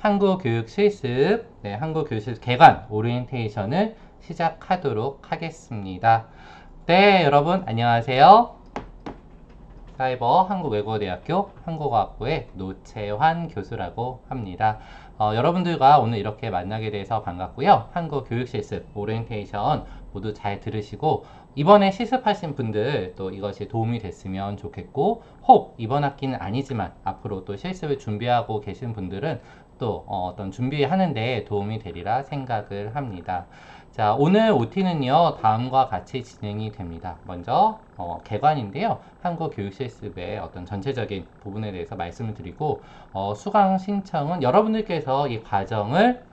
한국교육 실습, 한국교육 실습 개관 오리엔테이션을 시작하도록 하겠습니다. 네, 여러분 안녕하세요. 사이버 한국외국어대학교 한국어학부의 노채환 교수라고 합니다. 여러분들과 오늘 이렇게 만나게 돼서 반갑고요. 한국교육실습 오리엔테이션 모두 잘 들으시고 이번에 실습하신 분들 또 이것이 도움이 됐으면 좋겠고, 혹 이번 학기는 아니지만 앞으로 또 실습을 준비하고 계신 분들은 또 어떤 준비하는데 도움이 되리라 생각을 합니다. 자, 오늘 OT는요, 다음과 같이 진행이 됩니다. 먼저 개관인데요. 한국교육실습의 어떤 전체적인 부분에 대해서 말씀을 드리고, 수강 신청은 여러분들께서 이 과정을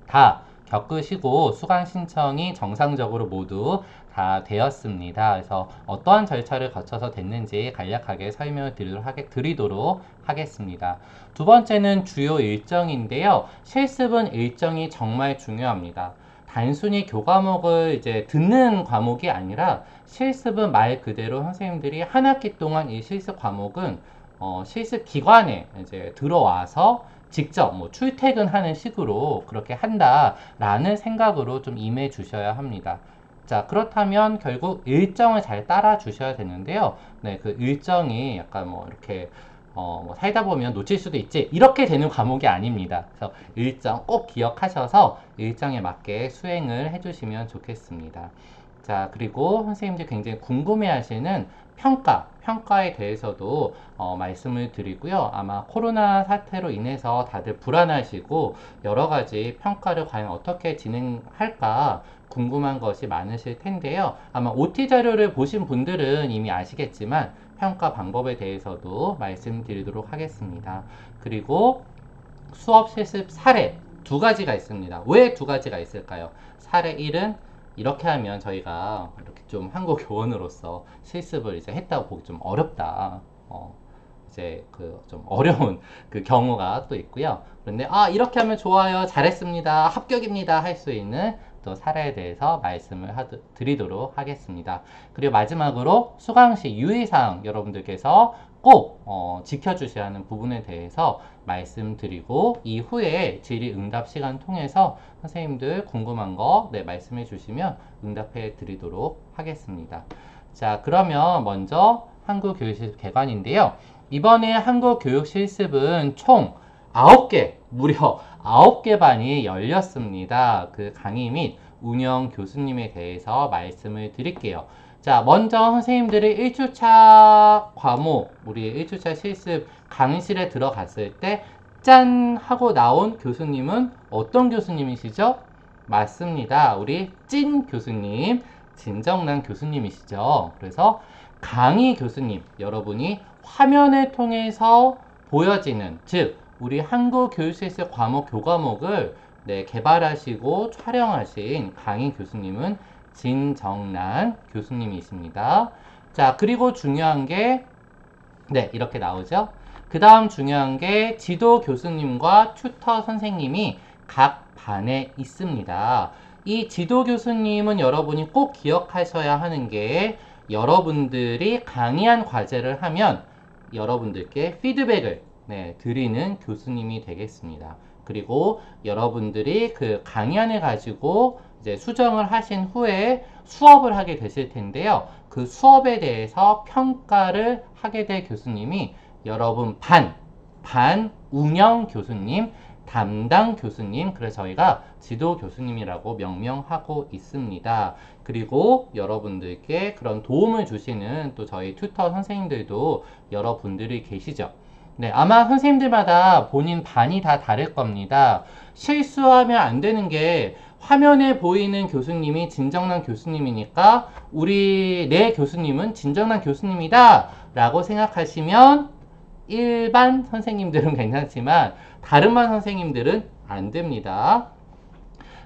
다 겪으시고 수강 신청이 정상적으로 모두 다 되었습니다. 그래서 어떠한 절차를 거쳐서 됐는지 간략하게 설명을 드리도록 하겠습니다. 두 번째는 주요 일정인데요. 실습은 일정이 정말 중요합니다. 단순히 교과목을 이제 듣는 과목이 아니라 실습은 말 그대로 선생님들이 한 학기 동안 이 실습 과목은 실습 기관에 이제 들어와서 직접 출퇴근하는 식으로 그렇게 한다라는 생각으로 좀 임해 주셔야 합니다. 자, 그렇다면 결국 일정을 잘 따라 주셔야 되는데요. 네, 그 일정이 약간 이렇게 살다 보면 놓칠 수도 있지, 이렇게 되는 과목이 아닙니다. 그래서 일정 꼭 기억하셔서 일정에 맞게 수행을 해주시면 좋겠습니다. 자, 그리고 선생님들 굉장히 궁금해 하시는 평가에 대해서도 말씀을 드리고요. 아마 코로나 사태로 인해서 다들 불안하시고 여러 가지 평가를 과연 어떻게 진행할까 궁금한 것이 많으실 텐데요. 아마 OT 자료를 보신 분들은 이미 아시겠지만 평가 방법에 대해서도 말씀드리도록 하겠습니다. 그리고 수업 실습 사례 두 가지가 있습니다. 왜 두 가지가 있을까요? 사례 1은 이렇게 하면 저희가 이렇게 좀 한국 교원으로서 실습을 이제 했다고 보기 좀 어렵다. 이제 그 좀 어려운 그 경우가 또 있고요. 그런데 이렇게 하면 좋아요, 잘했습니다, 합격입니다 할 수 있는 또 사례에 대해서 말씀을 드리도록 하겠습니다. 그리고 마지막으로 수강시 유의사항 여러분들께서 꼭 지켜주셔야 하는 부분에 대해서 말씀드리고, 이후에 질의응답 시간 통해서 선생님들 궁금한 거 말씀해 주시면 응답해 드리도록 하겠습니다. 자, 그러면 먼저 한국교육실습 개관인데요. 이번에 한국교육실습은 총 9개, 무려 9개 반이 열렸습니다. 그 강의 및 운영 교수님에 대해서 말씀을 드릴게요. 자, 먼저 선생님들이 1주차 과목, 우리 1주차 실습 강의실에 들어갔을 때 짠! 하고 나온 교수님은 어떤 교수님이시죠? 맞습니다. 우리 찐 교수님, 진정난 교수님이시죠. 그래서 강의 교수님, 여러분이 화면을 통해서 보여지는, 즉 우리 한국교육실습 과목 교과목을 개발하시고 촬영하신 강의 교수님은 진정난 교수님이십니다. 자, 그리고 중요한 게 이렇게 나오죠. 그 다음 중요한 게 지도 교수님과 튜터 선생님이 각 반에 있습니다. 이 지도 교수님은 여러분이 꼭 기억하셔야 하는 게, 여러분들이 강의한 과제를 하면 여러분들께 피드백을 드리는 교수님이 되겠습니다. 그리고 여러분들이 그 강의안을 가지고 이제 수정을 하신 후에 수업을 하게 되실 텐데요. 그 수업에 대해서 평가를 하게 될 교수님이 여러분 반 운영 교수님, 담당 교수님, 그래서 저희가 지도 교수님이라고 명명하고 있습니다. 그리고 여러분들께 그런 도움을 주시는 또 저희 튜터 선생님들도 여러분들이 계시죠. 아마 선생님들마다 본인 반이 다 다를 겁니다. 실수하면 안 되는 게, 화면에 보이는 교수님이 진정난 교수님이니까 우리 내 교수님은 진정난 교수님이다 라고 생각하시면 일반 선생님들은 괜찮지만 다른 반 선생님들은 안 됩니다.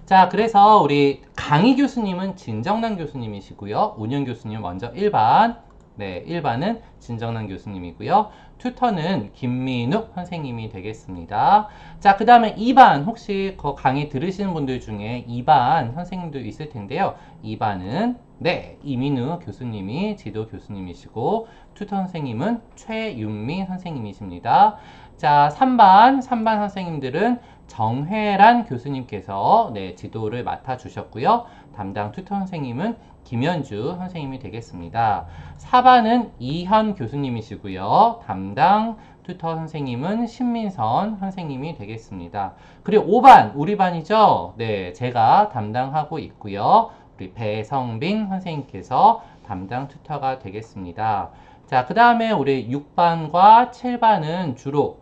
자, 그래서 우리 강의 교수님은 진정난 교수님이시고요. 운영 교수님 먼저 일반, 네, 1반은 진정남 교수님이고요. 튜터는 김민욱 선생님이 되겠습니다. 자, 그 다음에 2반, 혹시 그 강의 들으시는 분들 중에 2반 선생님도 있을 텐데요. 2반은 네, 이민우 교수님이 지도 교수님이시고 튜터 선생님은 최윤미 선생님이십니다. 자, 3반 선생님들은 정회란 교수님께서 네, 지도를 맡아주셨고요. 담당 튜터 선생님은 김현주 선생님이 되겠습니다. 4반은 이현 교수님이시고요. 담당 튜터 선생님은 신민선 선생님이 되겠습니다. 그리고 5반, 우리 반이죠? 네, 제가 담당하고 있고요. 우리 배성빈 선생님께서 담당 튜터가 되겠습니다. 자, 그 다음에 우리 6반과 7반은 주로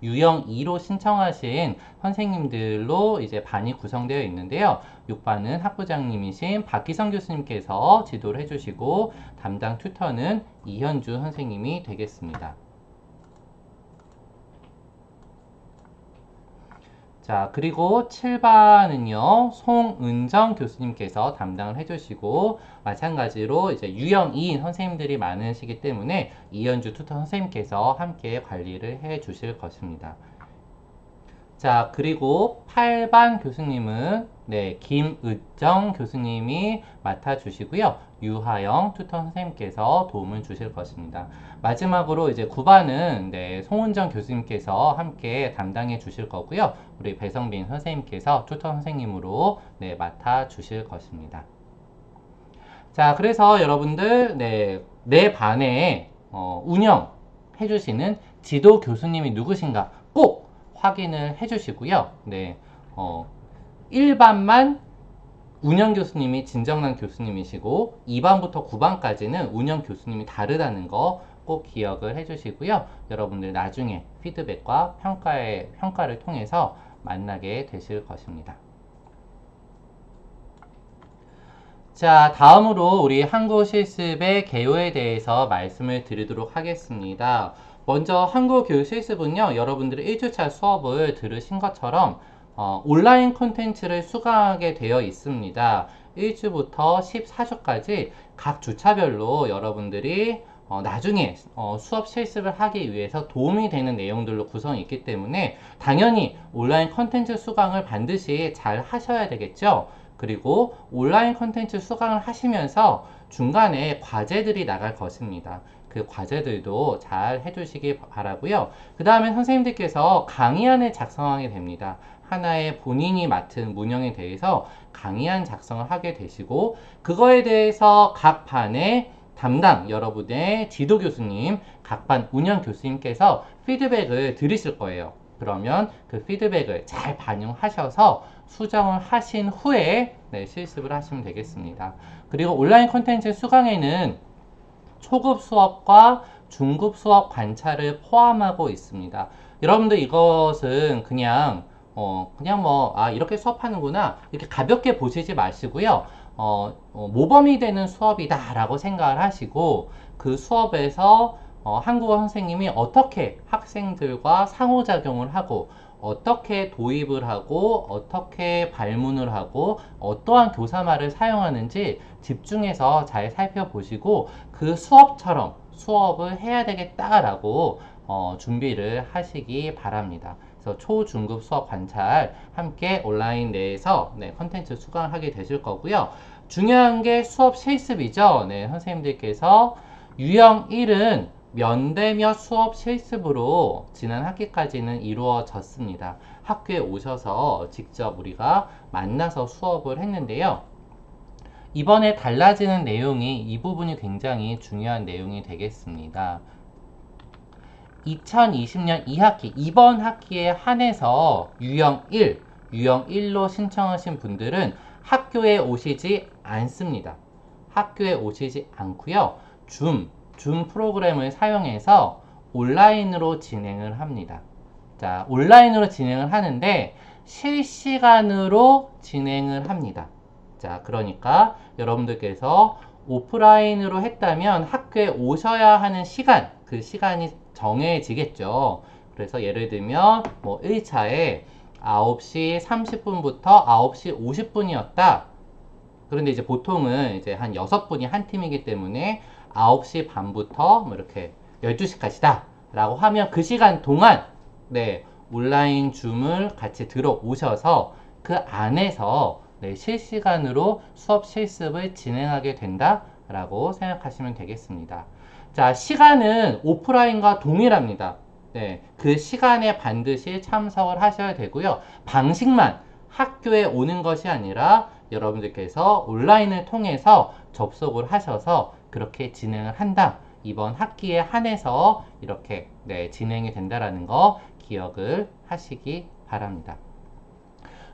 유형 2로 신청하신 선생님들로 이제 반이 구성되어 있는데요. 6반은 학부장님이신 박기성 교수님께서 지도를 해주시고 담당 튜터는 이현주 선생님이 되겠습니다. 자, 그리고 7반은요, 송은정 교수님께서 담당을 해주시고, 마찬가지로 이제 유형 2인 선생님들이 많으시기 때문에 이현주 튜터 선생님께서 함께 관리를 해 주실 것입니다. 자, 그리고 8반 교수님은 네, 김의정 교수님이 맡아주시고요. 유하영 튜터 선생님께서 도움을 주실 것입니다. 마지막으로 이제 9반은 네, 송은정 교수님께서 함께 담당해 주실 거고요. 우리 배성빈 선생님께서 튜터 선생님으로 네, 맡아주실 것입니다. 자, 그래서 여러분들 내 반에 운영해 주시는 지도 교수님이 누구신가 꼭 확인을 해주시고요. 네, 1반만 운영 교수님이 진정남 교수님이시고 2반부터 9반까지는 운영 교수님이 다르다는 거 꼭 기억을 해주시고요. 여러분들 나중에 피드백과 평가를 통해서 만나게 되실 것입니다. 자, 다음으로 우리 한국 실습의 개요에 대해서 말씀을 드리도록 하겠습니다. 먼저 한국 교육 실습은요, 여러분들이 1주차 수업을 들으신 것처럼 온라인 콘텐츠를 수강하게 되어 있습니다. 1주부터 14주까지 각 주차별로 여러분들이 나중에 수업 실습을 하기 위해서 도움이 되는 내용들로 구성이 있기 때문에 당연히 온라인 콘텐츠 수강을 반드시 잘 하셔야 되겠죠. 그리고 온라인 콘텐츠 수강을 하시면서 중간에 과제들이 나갈 것입니다. 그 과제들도 잘 해주시기 바라고요. 그 다음에 선생님들께서 강의안을 작성하게 됩니다. 하나의 본인이 맡은 문형에 대해서 강의안 작성을 하게 되시고 그거에 대해서 각 반의 담당 여러분의 지도 교수님, 각 반 운영 교수님께서 피드백을 들으실 거예요. 그러면 그 피드백을 잘 반영하셔서 수정을 하신 후에 네, 실습을 하시면 되겠습니다. 그리고 온라인 콘텐츠 수강에는 초급 수업과 중급 수업 관찰을 포함하고 있습니다. 여러분들 이것은 그냥 이렇게 수업하는구나 이렇게 가볍게 보시지 마시고요. 모범이 되는 수업이다 라고 생각을 하시고 그 수업에서 한국어 선생님이 어떻게 학생들과 상호작용을 하고 어떻게 도입을 하고 어떻게 발문을 하고 어떠한 교사말을 사용하는지 집중해서 잘 살펴보시고 그 수업처럼 수업을 해야 되겠다라고 준비를 하시기 바랍니다. 그래서 초, 중급 수업 관찰 함께 온라인 내에서 컨텐츠 수강하게 되실 거고요. 중요한 게 수업 실습이죠. 네, 선생님들께서 유형 1은 면대면 수업 실습으로 지난 학기까지는 이루어졌습니다. 학교에 오셔서 직접 우리가 만나서 수업을 했는데요. 이번에 달라지는 내용이 이 부분이 굉장히 중요한 내용이 되겠습니다. 2020년 2학기, 이번 학기에 한해서 유형 1로 신청하신 분들은 학교에 오시지 않습니다. 학교에 오시지 않고요. 줌 프로그램을 사용해서 온라인으로 진행을 합니다. 자, 온라인으로 진행을 하는데 실시간으로 진행을 합니다. 자, 그러니까 여러분들께서 오프라인으로 했다면 학교에 오셔야 하는 시간, 그 시간이 정해지겠죠. 그래서 예를 들면 뭐 1차에 9시 30분부터 9시 50분이었다. 그런데 이제 보통은 이제 한 6분이 한 팀이기 때문에 9시 반부터 뭐 이렇게 12시까지다 라고 하면 그 시간 동안 네, 온라인 줌을 같이 들어오셔서 그 안에서 네, 실시간으로 수업 실습을 진행하게 된다 라고 생각하시면 되겠습니다. 자, 시간은 오프라인과 동일합니다. 네, 그 시간에 반드시 참석을 하셔야 되고요. 방식만 학교에 오는 것이 아니라 여러분들께서 온라인을 통해서 접속을 하셔서 그렇게 진행을 한다. 이번 학기에 한해서 이렇게 네, 진행이 된다라는 거 기억을 하시기 바랍니다.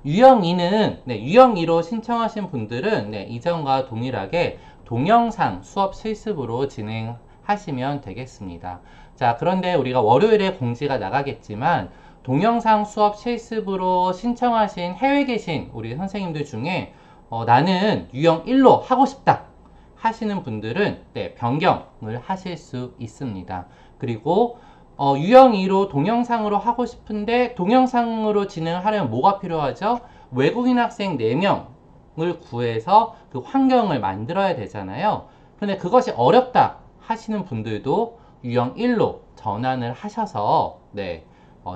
유형 2는 유형 2로 신청하신 분들은 이전과 동일하게 동영상 수업 실습으로 진행하시면 되겠습니다. 자, 그런데 우리가 월요일에 공지가 나가겠지만 동영상 수업 실습으로 신청하신 해외에 계신 우리 선생님들 중에 나는 유형 1로 하고 싶다 하시는 분들은 변경을 하실 수 있습니다. 그리고 유형 2로 동영상으로 하고 싶은데 동영상으로 진행을 하려면 뭐가 필요하죠? 외국인 학생 4명을 구해서 그 환경을 만들어야 되잖아요. 근데 그것이 어렵다 하시는 분들도 유형 1로 전환을 하셔서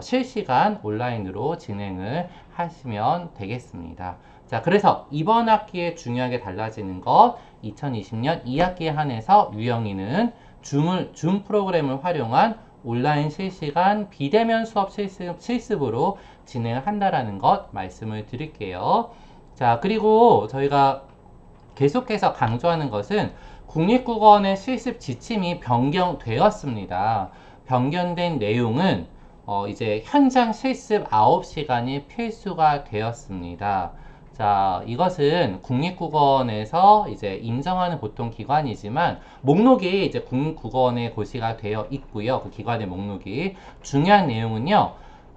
실시간 온라인으로 진행을 하시면 되겠습니다. 자, 그래서 이번 학기에 중요하게 달라지는 것 2020년 2학기에 한해서 유형 2는 줌 프로그램을 활용한 온라인 실시간 비대면 수업 실습으로 진행을 한다라는 것 말씀을 드릴게요. 자, 그리고 저희가 계속해서 강조하는 것은 국립국어원의 실습 지침이 변경되었습니다. 변경된 내용은 이제 현장 실습 9시간이 필수가 되었습니다. 자, 이것은 국립국어원에서 이제 인정하는 보통 기관이지만 목록이 이제 국립국어원에 고시가 되어 있고요. 그 기관의 목록이 중요한 내용은요.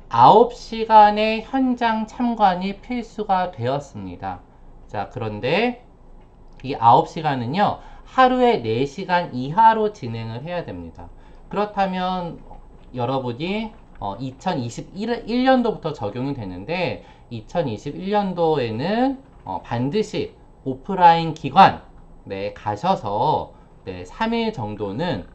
9시간의 현장 참관이 필수가 되었습니다. 자, 그런데 이 9시간은요. 하루에 4시간 이하로 진행을 해야 됩니다. 그렇다면 여러분이 2021년도부터 적용이 되는데 2021년도에는 반드시 오프라인 기관 가셔서 3일 정도는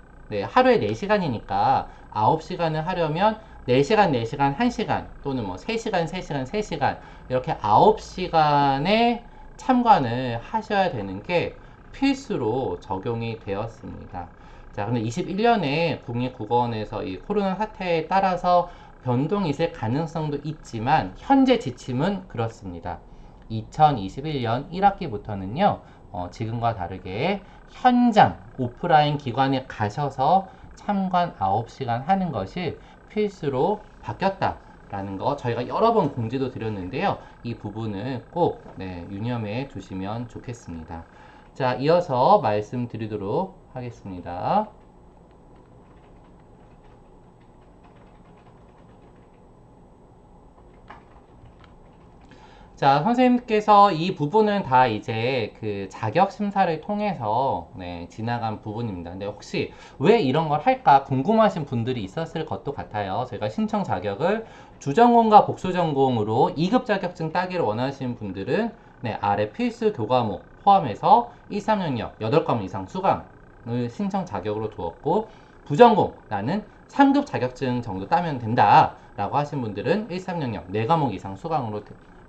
하루에 4시간이니까 9시간을 하려면 4시간, 4시간, 1시간 또는 뭐 3시간, 3시간, 3시간 이렇게 9시간의 참관을 하셔야 되는 게 필수로 적용이 되었습니다. 자, 근데 21년에 국립국어원에서 이 코로나 사태에 따라서 변동이 있을 가능성도 있지만 현재 지침은 그렇습니다. 2021년 1학기부터는요, 지금과 다르게 현장, 오프라인 기관에 가셔서 참관 9시간 하는 것이 필수로 바뀌었다라는 거 저희가 여러 번 공지도 드렸는데요. 이 부분을 꼭 유념해 두시면 좋겠습니다. 자, 이어서 말씀드리도록 하겠습니다. 자, 선생님께서 이 부분은 다 이제 그 자격 심사를 통해서 지나간 부분입니다. 근데 혹시 왜 이런 걸 할까 궁금하신 분들이 있었을 것도 같아요. 저희가 신청 자격을 주전공과 복수전공으로 2급 자격증 따기를 원하시는 분들은 아래 필수 교과목 포함해서 1, 3학년 8과목 이상 수강을 신청 자격으로 두었고, 부전공 나는 3급 자격증 정도 따면 된다 라고 하신 분들은 1, 3학년 4과목 이상 수강으로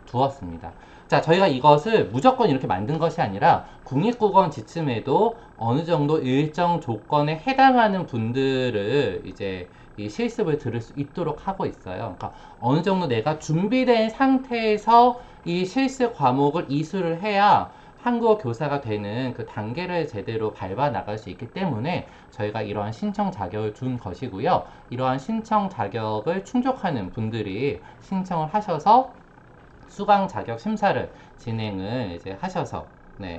두었습니다. 자, 저희가 이것을 무조건 이렇게 만든 것이 아니라 국립국어원 지침에도 어느 정도 일정 조건에 해당하는 분들을 이제 이 실습을 들을 수 있도록 하고 있어요. 그러니까 어느 정도 내가 준비된 상태에서 이 실습 과목을 이수를 해야 한국어 교사가 되는 그 단계를 제대로 밟아 나갈 수 있기 때문에 저희가 이러한 신청 자격을 준 것이고요. 이러한 신청 자격을 충족하는 분들이 신청을 하셔서 수강 자격 심사를 진행을 이제 하셔서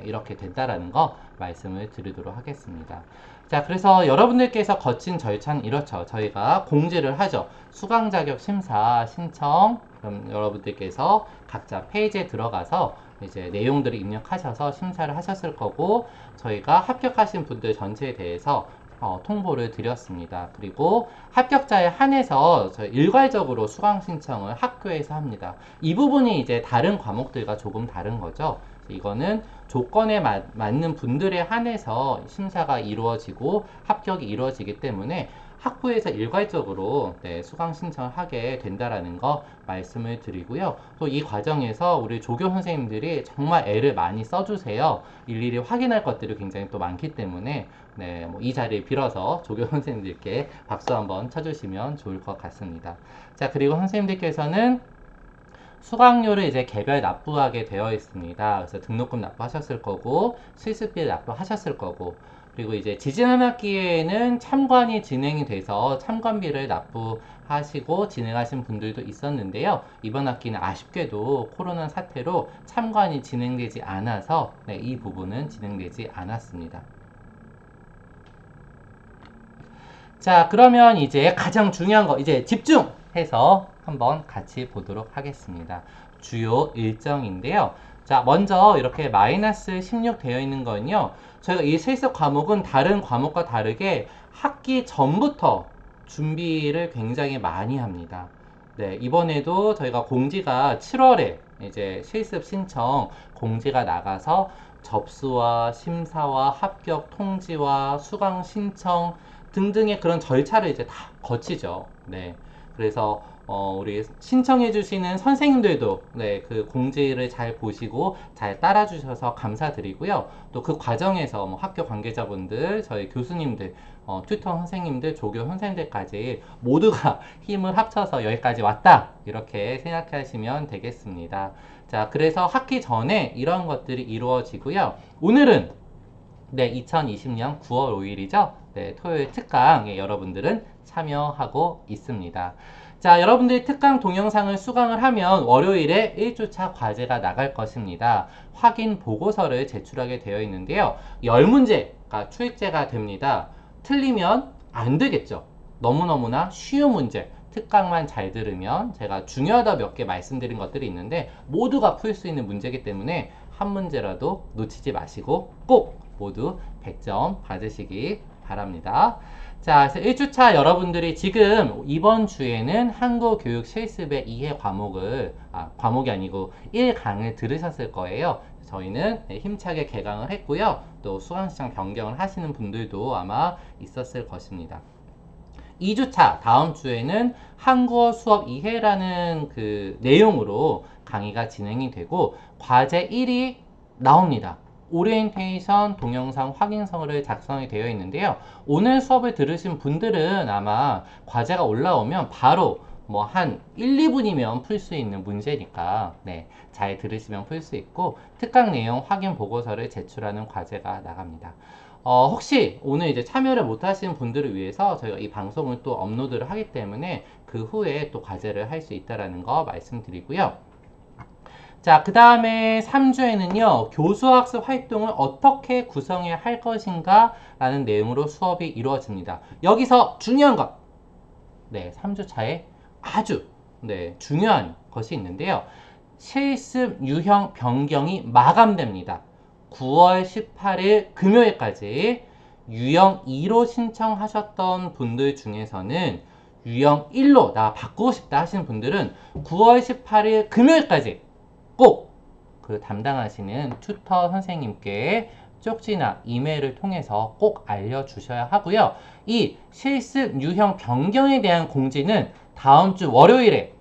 이렇게 된다라는 거 말씀을 드리도록 하겠습니다. 자, 그래서 여러분들께서 거친 절차는 이렇죠. 저희가 공지를 하죠. 수강 자격 심사 신청. 그럼 여러분들께서 각자 페이지에 들어가서 이제 내용들을 입력하셔서 심사를 하셨을 거고, 저희가 합격하신 분들 전체에 대해서 통보를 드렸습니다. 그리고 합격자에 한해서 저희 일괄적으로 수강 신청을 학교에서 합니다. 이 부분이 이제 다른 과목들과 조금 다른 거죠. 이거는 조건에 맞는 분들에 한해서 심사가 이루어지고 합격이 이루어지기 때문에 학부에서 일괄적으로 수강 신청을 하게 된다라는 거 말씀을 드리고요. 또 이 과정에서 우리 조교 선생님들이 정말 애를 많이 써주세요. 일일이 확인할 것들이 굉장히 또 많기 때문에 이 자리에 빌어서 조교 선생님들께 박수 한번 쳐주시면 좋을 것 같습니다. 자, 그리고 선생님들께서는 수강료를 이제 개별 납부하게 되어 있습니다. 그래서 등록금 납부하셨을 거고, 실습비 납부하셨을 거고, 그리고 이제 지지난 학기에는 참관이 진행이 돼서 참관비를 납부하시고 진행하신 분들도 있었는데요. 이번 학기는 아쉽게도 코로나 사태로 참관이 진행되지 않아서 이 부분은 진행되지 않았습니다. 자, 그러면 이제 가장 중요한 거 이제 집중해서 한번 같이 보도록 하겠습니다. 주요 일정인데요. 자, 먼저 이렇게 마이너스 16 되어 있는 거는요. 저희가 이 실습 과목은 다른 과목과 다르게 학기 전부터 준비를 굉장히 많이 합니다. 네, 이번에도 저희가 공지가 7월에 이제 실습 신청 공지가 나가서 접수와 심사와 합격 통지와 수강 신청 등등의 그런 절차를 이제 다 거치죠. 네. 그래서 우리 신청해 주시는 선생님들도 그 공지를 잘 보시고 잘 따라 주셔서 감사드리고요. 또 그 과정에서 학교 관계자분들, 저희 교수님들, 튜터 선생님들, 조교 선생님들까지 모두가 힘을 합쳐서 여기까지 왔다, 이렇게 생각하시면 되겠습니다. 자, 그래서 학기 전에 이런 것들이 이루어지고요. 오늘은 2020년 9월 5일이죠. 토요일 특강에 여러분들은 참여하고 있습니다. 자, 여러분들이 특강 동영상을 수강을 하면 월요일에 1주차 과제가 나갈 것입니다. 확인 보고서를 제출하게 되어 있는데요. 10문제가 출제가 됩니다. 틀리면 안 되겠죠. 너무너무나 쉬운 문제. 특강만 잘 들으면 제가 중요하다 몇 개 말씀드린 것들이 있는데 모두가 풀 수 있는 문제이기 때문에 한 문제라도 놓치지 마시고 꼭 모두 100점 받으시기 바랍니다. 자, 그래서 1주차 여러분들이 지금 이번 주에는 한국교육 실습의 이해 과목이 아니고 1강을 들으셨을 거예요. 저희는 힘차게 개강을 했고요. 또 수강시장 변경을 하시는 분들도 아마 있었을 것입니다. 2주차 다음 주에는 한국어 수업 이해라는 그 내용으로 강의가 진행이 되고 과제 1이 나옵니다. 오리엔테이션 동영상 확인서를 작성이 되어 있는데요. 오늘 수업을 들으신 분들은 아마 과제가 올라오면 바로 한 1, 2분이면 풀 수 있는 문제니까 잘 들으시면 풀 수 있고 특강 내용 확인 보고서를 제출하는 과제가 나갑니다. 혹시 오늘 이제 참여를 못 하신 분들을 위해서 저희가 이 방송을 또 업로드를 하기 때문에 그 후에 또 과제를 할 수 있다는 거 말씀드리고요. 자, 그 다음에 3주에는요, 교수학습 활동을 어떻게 구성해야 할 것인가 라는 내용으로 수업이 이루어집니다. 여기서 중요한 것! 3주차에 아주 중요한 것이 있는데요. 실습 유형 변경이 마감됩니다. 9월 18일 금요일까지 유형 2로 신청하셨던 분들 중에서는 유형 1로 나 바꾸고 싶다 하시는 분들은 9월 18일 금요일까지 꼭 그 담당하시는 튜터 선생님께 쪽지나 이메일을 통해서 꼭 알려주셔야 하고요. 이 실습 유형 변경에 대한 공지는 다음 주 월요일에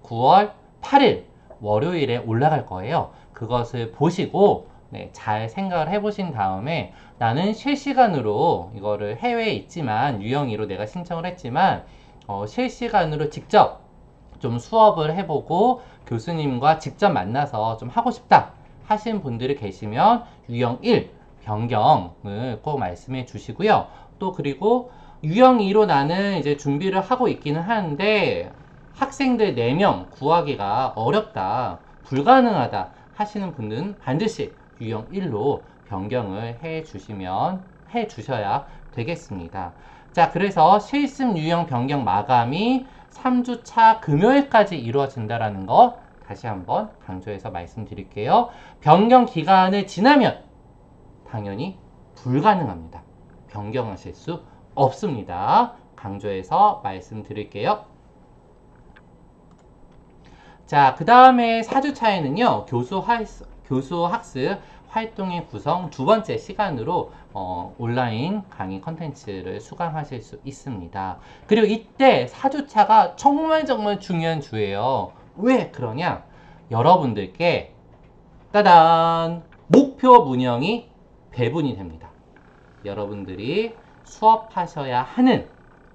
9월 8일 월요일에 올라갈 거예요. 그것을 보시고 잘 생각을 해보신 다음에 나는 실시간으로 이거를 해외에 있지만 유형 2로 내가 신청을 했지만 실시간으로 직접 좀 수업을 해보고 교수님과 직접 만나서 좀 하고 싶다 하신 분들이 계시면 유형 1 변경을 꼭 말씀해 주시고요. 또 그리고 유형 2로 나는 이제 준비를 하고 있기는 하는데 학생들 4명 구하기가 어렵다, 불가능하다 하시는 분들은 반드시 유형 1로 변경을 해 주셔야 되겠습니다. 자, 그래서 실습 유형 변경 마감이 3주차 금요일까지 이루어진다는 거 다시 한번 강조해서 말씀드릴게요. 변경 기간을 지나면 당연히 불가능합니다. 변경하실 수 없습니다. 강조해서 말씀드릴게요. 자, 그 다음에 4주차에는요, 교수 학습 활동의 구성 두 번째 시간으로 온라인 강의 컨텐츠를 수강하실 수 있습니다. 그리고 이때 4주차가 정말 중요한 주예요. 왜 그러냐? 여러분들께 따단! 목표 문형이 배분이 됩니다. 여러분들이 수업하셔야 하는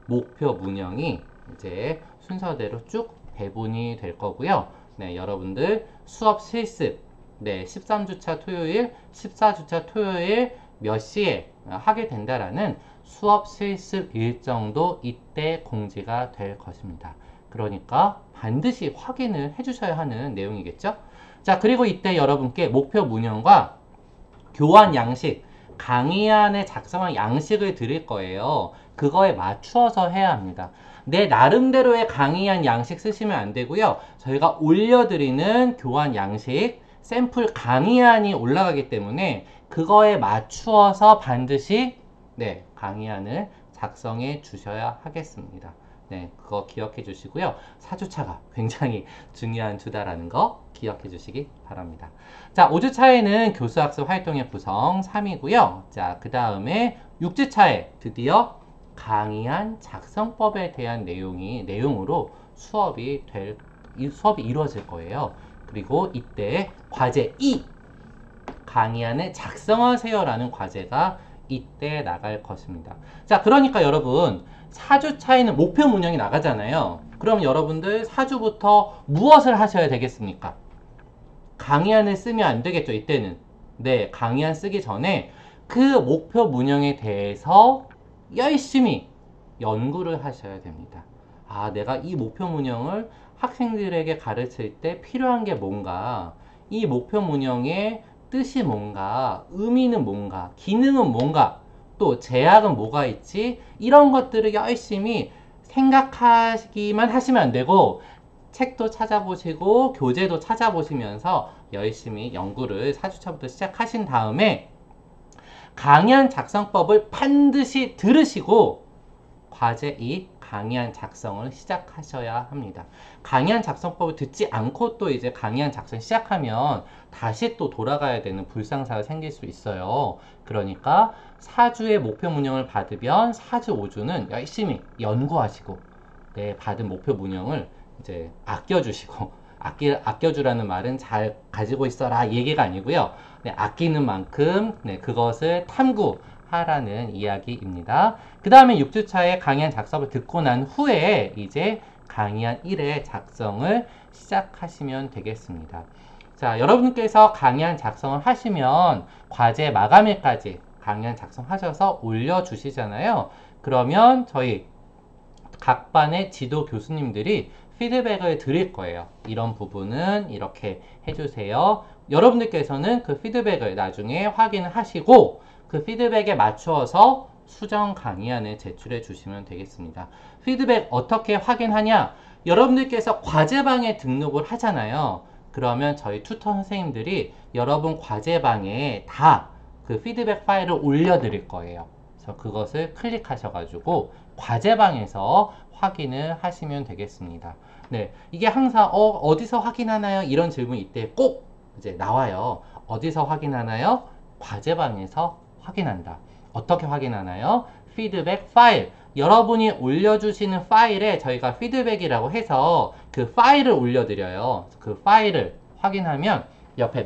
목표 문형이 이제 순서대로 쭉 배분이 될 거고요. 네, 여러분들 수업 실습, 네, 13주차 토요일, 14주차 토요일 몇 시에 하게 된다라는 수업 실습 일정도 이때 공지가 될 것입니다. 그러니까 반드시 확인을 해주셔야 하는 내용이겠죠? 자, 그리고 이때 여러분께 목표 문형과 교환 양식, 강의안에 작성한 양식을 드릴 거예요. 그거에 맞추어서 해야 합니다. 내 나름대로의 강의안 양식 쓰시면 안 되고요. 저희가 올려드리는 교환 양식, 샘플 강의안이 올라가기 때문에 그거에 맞추어서 반드시 네, 강의안을 작성해 주셔야 하겠습니다. 네, 그거 기억해 주시고요. 4주차가 굉장히 중요한 주다라는 거 기억해 주시기 바랍니다. 자, 5주차에는 교수학습 활동의 구성 3이고요. 자, 그 다음에 6주차에 드디어 강의안 작성법에 대한 내용으로 수업이 이루어질 거예요. 그리고 이때 과제 2, 강의안을 작성하세요라는 과제가 이때 나갈 것입니다. 자, 그러니까 여러분 4주차에는 목표 문형이 나가잖아요. 그럼 여러분들 4주부터 무엇을 하셔야 되겠습니까? 강의안을 쓰면 안 되겠죠, 이때는. 네, 강의안 쓰기 전에 그 목표 문형에 대해서 열심히 연구를 하셔야 됩니다. 아, 내가 이 목표 문형을 학생들에게 가르칠 때 필요한 게 뭔가, 이 목표 문형의 뜻이 뭔가, 의미는 뭔가, 기능은 뭔가, 또 제약은 뭐가 있지? 이런 것들을 열심히 생각하기만 하시면 안 되고 책도 찾아보시고 교재도 찾아보시면서 열심히 연구를 4주차부터 시작하신 다음에 강의안 작성법을 반드시 들으시고 과제 2 강의안 작성을 시작하셔야 합니다. 강의안 작성법을 듣지 않고 또 이제 강의안 작성 시작하면 다시 또 돌아가야 되는 불상사가 생길 수 있어요. 그러니까 4주의 목표 문형을 받으면 4주 5주는 열심히 연구하시고 네, 받은 목표 문형을 이제 아껴주시고 아껴주라는 말은 잘 가지고 있어라 얘기가 아니고요. 네, 아끼는 만큼 네, 그것을 탐구하라는 이야기입니다. 그 다음에 6주차에 강의안 작성을 듣고 난 후에 이제 강의안 1의 작성을 시작하시면 되겠습니다. 자, 여러분께서 강의안 작성을 하시면 과제 마감일까지 강의안 작성하셔서 올려주시잖아요. 그러면 저희 각 반의 지도 교수님들이 피드백을 드릴 거예요. 이런 부분은 이렇게 해주세요. 여러분들께서는 그 피드백을 나중에 확인을 하시고 그 피드백에 맞추어서 수정 강의안을 제출해 주시면 되겠습니다. 피드백 어떻게 확인하냐? 여러분들께서 과제방에 등록을 하잖아요. 그러면 저희 튜터 선생님들이 여러분 과제방에 다 그 피드백 파일을 올려드릴 거예요. 그래서 그것을 클릭하셔가지고 과제방에서 확인을 하시면 되겠습니다. 네, 이게 항상 어디서 확인하나요? 이런 질문이 이때 꼭 이제 나와요. 어디서 확인하나요? 과제방에서 확인한다. 어떻게 확인하나요? 피드백 파일. 여러분이 올려주시는 파일에 저희가 피드백이라고 해서 그 파일을 올려드려요. 그 파일을 확인하면 옆에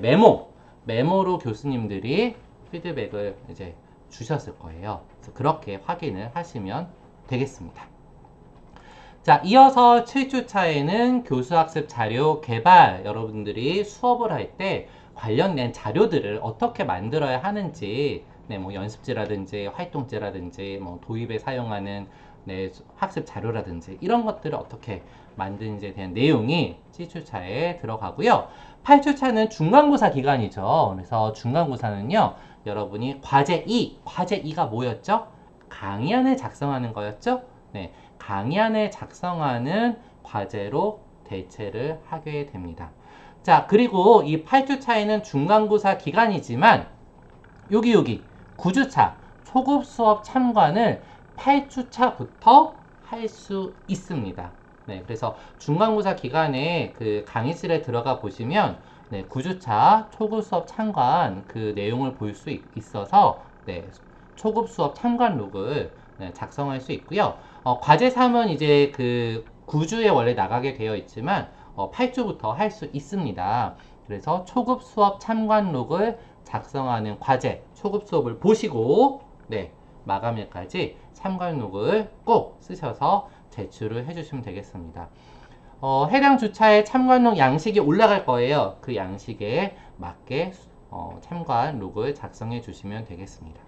메모로 교수님들이 피드백을 이제 주셨을 거예요. 그래서 그렇게 확인을 하시면 되겠습니다. 자, 이어서 7주차에는 교수학습 자료 개발, 여러분들이 수업을 할 때 관련된 자료들을 어떻게 만들어야 하는지, 네, 뭐 연습지라든지 활동지라든지 뭐 도입에 사용하는 네, 학습 자료라든지 이런 것들을 어떻게 만드는지에 대한 내용이 7주차에 들어가고요. 8주차는 중간고사 기간이죠. 그래서 중간고사는요, 여러분이 과제 2가 뭐였죠? 강의안을 작성하는 거였죠? 네, 강의안을 작성하는 과제로 대체를 하게 됩니다. 자, 그리고 이 8주차에는 중간고사 기간이지만 여기 9주차 초급 수업 참관을 8주차부터 할 수 있습니다. 네, 그래서 중간고사 기간에 그 강의실에 들어가 보시면 네, 9주차 초급 수업 참관 그 내용을 볼 수 있어서 네, 초급 수업 참관 록을 네, 작성할 수 있고요. 과제 3은 이제 그 9주에 원래 나가게 되어 있지만 8주부터 할 수 있습니다. 그래서 초급 수업 참관 록을 작성하는 과제, 초급 수업을 보시고 네, 마감일까지 참관 록을 꼭 쓰셔서 제출을 해주시면 되겠습니다. 해당 주차에 참관록 양식이 올라갈 거예요. 그 양식에 맞게 참관 록을 작성해 주시면 되겠습니다.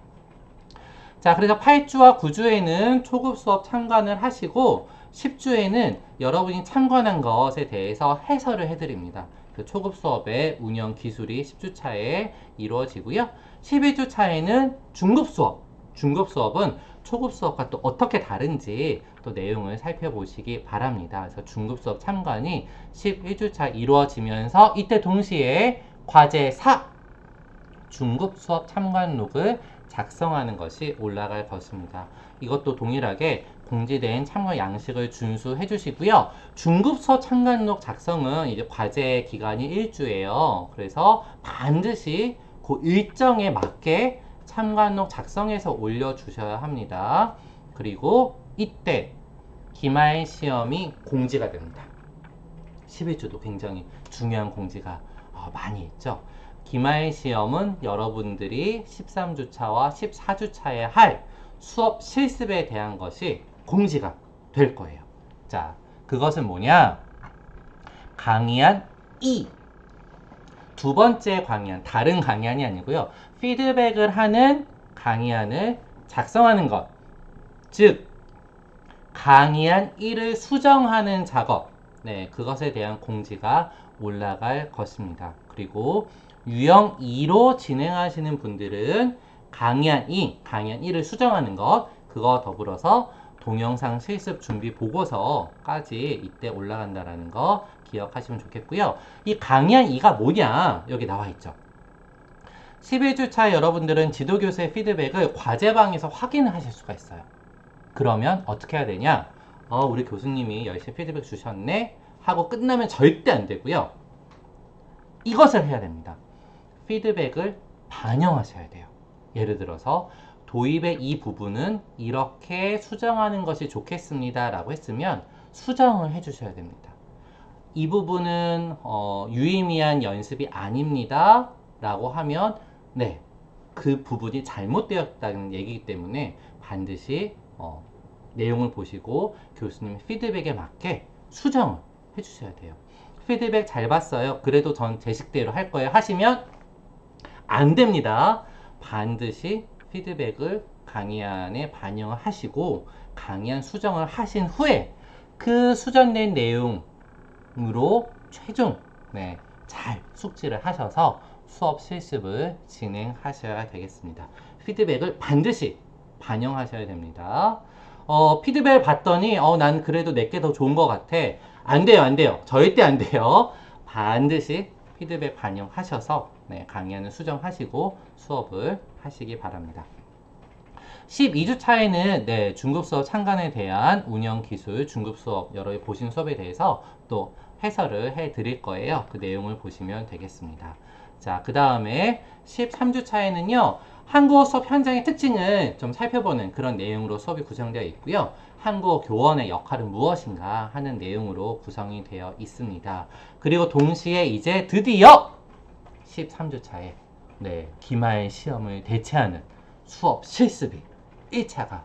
자, 그래서 8주와 9주에는 초급 수업 참관을 하시고 10주에는 여러분이 참관한 것에 대해서 해설을 해드립니다. 그 초급 수업의 운영 기술이 10주차에 이루어지고요. 11주차에는 중급 수업. 중급 수업은 초급 수업과 또 어떻게 다른지 또 내용을 살펴보시기 바랍니다. 그래서 중급 수업 참관이 11주차 이루어지면서 이때 동시에 과제 4 중급 수업 참관록을 작성하는 것이 올라갈 것입니다. 이것도 동일하게 공지된 참관 양식을 준수해 주시고요. 중급 수업 참관록 작성은 이제 과제 기간이 1주예요. 그래서 반드시 그 일정에 맞게 참관록 작성해서 올려주셔야 합니다. 그리고 이때 기말 시험이 공지가 됩니다. 11주도 굉장히 중요한 공지가 많이 있죠. 기말 시험은 여러분들이 13주차와 14주차에 할 수업 실습에 대한 것이 공지가 될 거예요. 자, 그것은 뭐냐? 강의안 2. 두 번째 강의안, 다른 강의안이 아니고요. 피드백을 하는 강의안을 작성하는 것. 즉, 강의안 1을 수정하는 작업. 네, 그것에 대한 공지가 올라갈 것입니다. 그리고 유형 2로 진행하시는 분들은 강의안 2, 강의안 1을 수정하는 것, 그거 더불어서 동영상 실습 준비 보고서까지 이때 올라간다라는 거 기억하시면 좋겠고요. 이 강의안 2가 뭐냐? 여기 나와 있죠. 11주차 여러분들은 지도교수의 피드백을 과제방에서 확인하실 수가 있어요. 그러면 어떻게 해야 되냐? 우리 교수님이 열심히 피드백 주셨네? 하고 끝나면 절대 안 되고요. 이것을 해야 됩니다. 피드백을 반영하셔야 돼요. 예를 들어서 도입의 이 부분은 이렇게 수정하는 것이 좋겠습니다 라고 했으면 수정을 해주셔야 됩니다. 이 부분은 유의미한 연습이 아닙니다 라고 하면 네, 그 부분이 잘못되었다는 얘기이기 때문에 반드시 내용을 보시고 교수님 피드백에 맞게 수정을 해주셔야 돼요. 피드백 잘 봤어요. 그래도 전 제 식대로 할 거예요. 하시면 안 됩니다. 반드시 피드백을 강의안에 반영을 하시고 강의안 수정을 하신 후에 그 수정된 내용으로 최종 잘 숙지를 하셔서 수업 실습을 진행하셔야 되겠습니다. 피드백을 반드시 반영하셔야 됩니다. 피드백 봤더니 난 그래도 내게 더 좋은 것 같아. 안 돼요, 안 돼요. 절대 안 돼요. 반드시 피드백 반영하셔서 강의안을 수정하시고 수업을 하시기 바랍니다. 12주차에는 중급 수업 참관에 대한 운영 기술, 중급 수업 여러 보신 수업에 대해서 또 해설을 해 드릴 거예요. 그 내용을 보시면 되겠습니다. 자, 그 다음에 13주차에는요. 한국어 수업 현장의 특징을 좀 살펴보는 그런 내용으로 수업이 구성되어 있고요. 한국어 교원의 역할은 무엇인가 하는 내용으로 구성이 되어 있습니다. 그리고 동시에 이제 드디어 13주차에 기말 시험을 대체하는 수업 실습이 1차가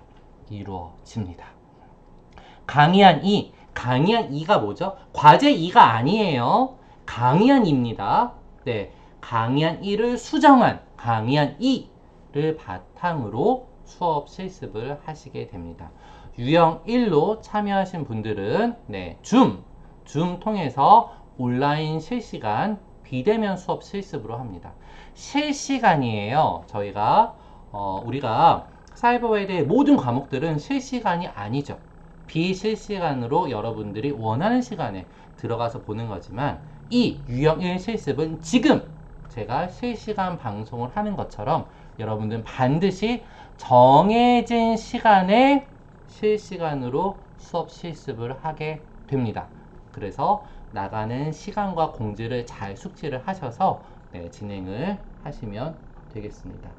이루어집니다. 강의안 2, 강의안 2가 뭐죠? 과제 2가 아니에요. 강의안 2입니다. 강의안 1을 수정한 강의안 2를 바탕으로 수업 실습을 하시게 됩니다. 유형 1로 참여하신 분들은 줌 통해서 온라인 실시간 비대면 수업 실습으로 합니다. 실시간이에요. 우리가 사이버웨이의 모든 과목들은 실시간이 아니죠. 비실시간으로 여러분들이 원하는 시간에 들어가서 보는 거지만 이 유형 1 실습은 지금 제가 실시간 방송을 하는 것처럼 여러분들은 반드시 정해진 시간에 실시간으로 수업 실습을 하게 됩니다. 그래서 나가는 시간과 공지를 잘 숙지를 하셔서 네, 진행을 하시면 되겠습니다.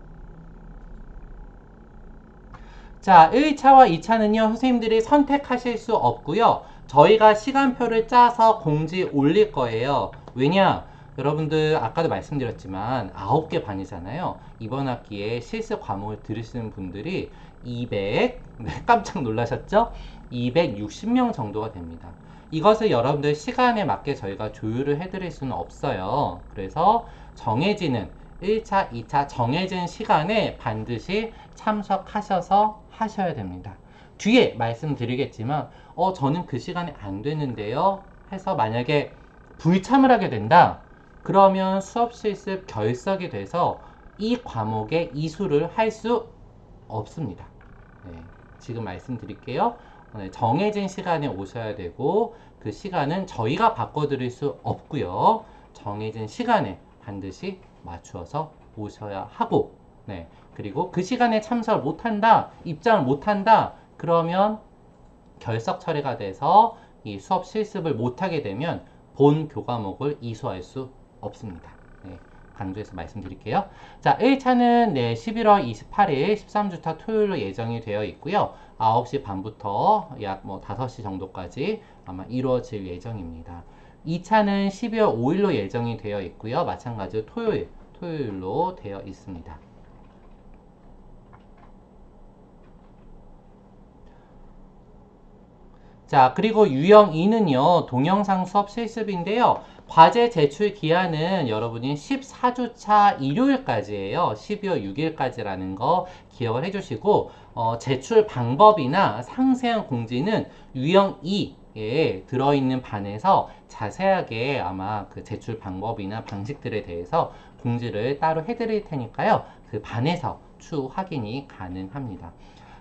자, 1차와 2차는요, 선생님들이 선택하실 수 없고요. 저희가 시간표를 짜서 공지 올릴 거예요. 왜냐? 여러분들 아까도 말씀드렸지만 9개 반이잖아요. 이번 학기에 실습 과목을 들으시는 분들이 200, 네, 깜짝 놀라셨죠? 260명 정도가 됩니다. 이것을 여러분들 시간에 맞게 저희가 조율을 해드릴 수는 없어요. 그래서 정해지는 1차, 2차 정해진 시간에 반드시 참석하셔서 하셔야 됩니다. 뒤에 말씀드리겠지만 저는 그 시간에 안 되는데요 해서 만약에 불참을 하게 된다 그러면 수업 실습 결석이 돼서 이 과목에 이수를 할 수 없습니다. 네, 지금 말씀드릴게요. 정해진 시간에 오셔야 되고 그 시간은 저희가 바꿔드릴 수 없고요. 정해진 시간에 반드시 맞추어서 오셔야 하고 네, 그리고 그 시간에 참석을 못한다, 입장을 못한다 그러면 결석 처리가 돼서 이 수업 실습을 못하게 되면 본 교과목을 이수할 수 없습니다. 네, 강조해서 말씀드릴게요. 자, 1차는 네, 11월 28일 13주차 토요일로 예정이 되어 있고요. 9시 반부터 약 5시 정도까지 아마 이루어질 예정입니다. 2차는 12월 5일로 예정이 되어 있고요. 마찬가지로 토요일로 되어 있습니다. 자, 그리고 유형 2는요, 동영상 수업 실습인데요. 과제 제출 기한은 여러분이 14주차 일요일까지예요. 12월 6일까지라는 거 기억을 해주시고, 제출 방법이나 상세한 공지는 유형 2에 들어있는 반에서 자세하게 아마 그 제출 방법이나 방식들에 대해서 공지를 따로 해드릴 테니까요. 그 반에서 추후 확인이 가능합니다.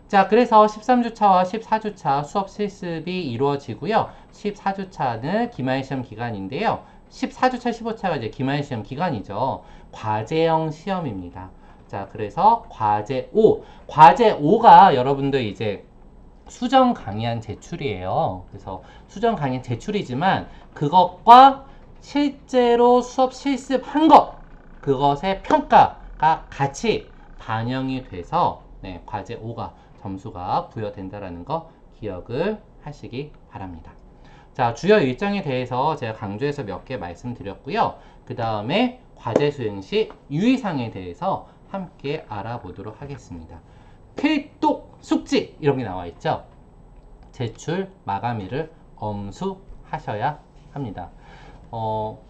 자, 그래서 13주차와 14주차 수업 실습이 이루어지고요. 14주차는 기말시험 기간인데요. 14주차, 15차가 이제 기말시험 기간이죠. 과제형 시험입니다. 자, 그래서 과제 5. 과제 5가 여러분들 이제 수정 강의안 제출이에요. 그래서 수정 강의안 제출이지만 그것과 실제로 수업 실습한 것, 그것의 평가가 같이 반영이 돼서 네, 과제 5가 점수가 부여된다라는 거 기억을 하시기 바랍니다. 자, 주요 일정에 대해서 제가 강조해서 몇 개 말씀드렸고요. 그 다음에 과제 수행 시 유의사항에 대해서 함께 알아보도록 하겠습니다. 필독 숙지 이런 게 나와 있죠. 제출 마감일을 엄수하셔야 합니다.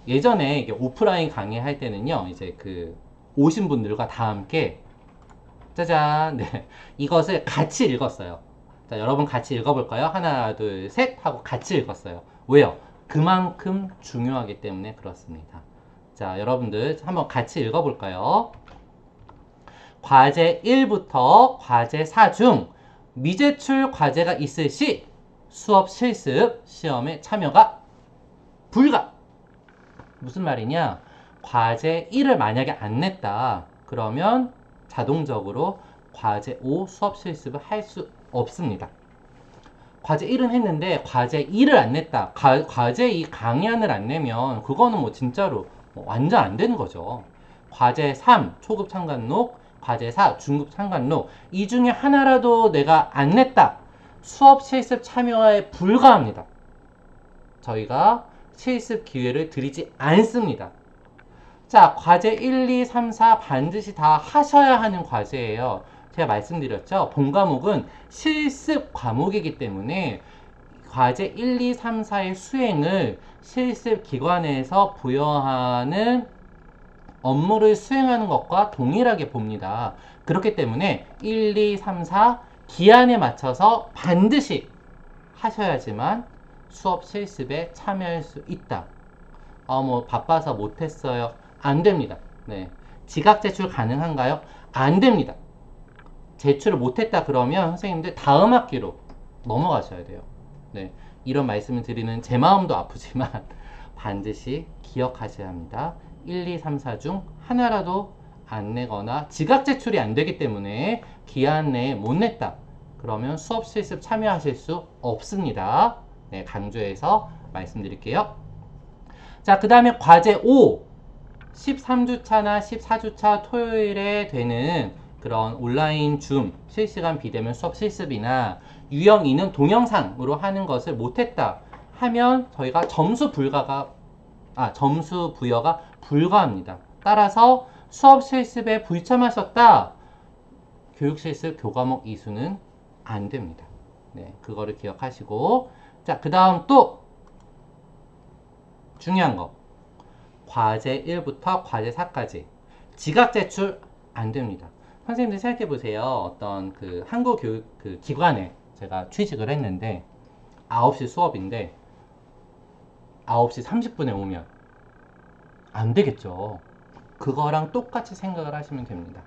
예전에 이게 오프라인 강의할 때는요, 이제 그 오신 분들과 다 함께 짜잔, 네, 이것을 같이 읽었어요. 자, 여러분 같이 읽어볼까요? 하나, 둘, 셋 하고 같이 읽었어요. 왜요? 그만큼 중요하기 때문에 그렇습니다. 자, 여러분들 한번 같이 읽어볼까요? 과제 1부터 과제 4 중 미제출 과제가 있을 시 수업 실습 시험에 참여가 불가. 무슨 말이냐? 과제 1을 만약에 안 냈다. 그러면 자동적으로 과제 5 수업 실습을 할 수 없습니다. 과제 1은 했는데 과제 2를 안 냈다. 과제 2 강의안을 안 내면 그거는 뭐 진짜로 완전 안 되는 거죠. 과제 3 초급 참관록, 과제 4 중급 참관록 이 중에 하나라도 내가 안 냈다. 수업 실습 참여에 불가합니다. 저희가 실습 기회를 드리지 않습니다. 자, 과제 1, 2, 3, 4 반드시 다 하셔야 하는 과제예요. 제가 말씀드렸죠. 본 과목은 실습 과목이기 때문에 과제 1, 2, 3, 4의 수행을 실습 기관에서 부여하는 업무를 수행하는 것과 동일하게 봅니다. 그렇기 때문에 1, 2, 3, 4 기한에 맞춰서 반드시 하셔야지만 수업 실습에 참여할 수 있다. 뭐 바빠서 못했어요. 안 됩니다. 네. 지각 제출 가능한가요? 안 됩니다. 제출을 못했다 그러면 선생님들 다음 학기로 넘어가셔야 돼요. 네. 이런 말씀을 드리는 제 마음도 아프지만 반드시 기억하셔야 합니다. 1, 2, 3, 4 중 하나라도 안 내거나 지각 제출이 안 되기 때문에 기한 내에 못 냈다. 그러면 수업 실습 참여하실 수 없습니다. 네, 강조해서 말씀드릴게요. 자, 그 다음에 과제 5. 13주차나 14주차 토요일에 되는 그런 온라인 줌, 실시간 비대면 수업 실습이나 유형 2는 동영상으로 하는 것을 못했다 하면 저희가 점수 부여가 불가합니다. 따라서 수업 실습에 불참하셨다. 교육 실습 교과목 이수는 안 됩니다. 네, 그거를 기억하시고. 자, 그 다음 또 중요한 거. 과제 1부터 과제 4까지 지각 제출 안 됩니다. 선생님들 생각해 보세요. 어떤 그 한국 교육 그 기관에 제가 취직을 했는데 9시 수업인데 9시 30분에 오면 안 되겠죠. 그거랑 똑같이 생각을 하시면 됩니다.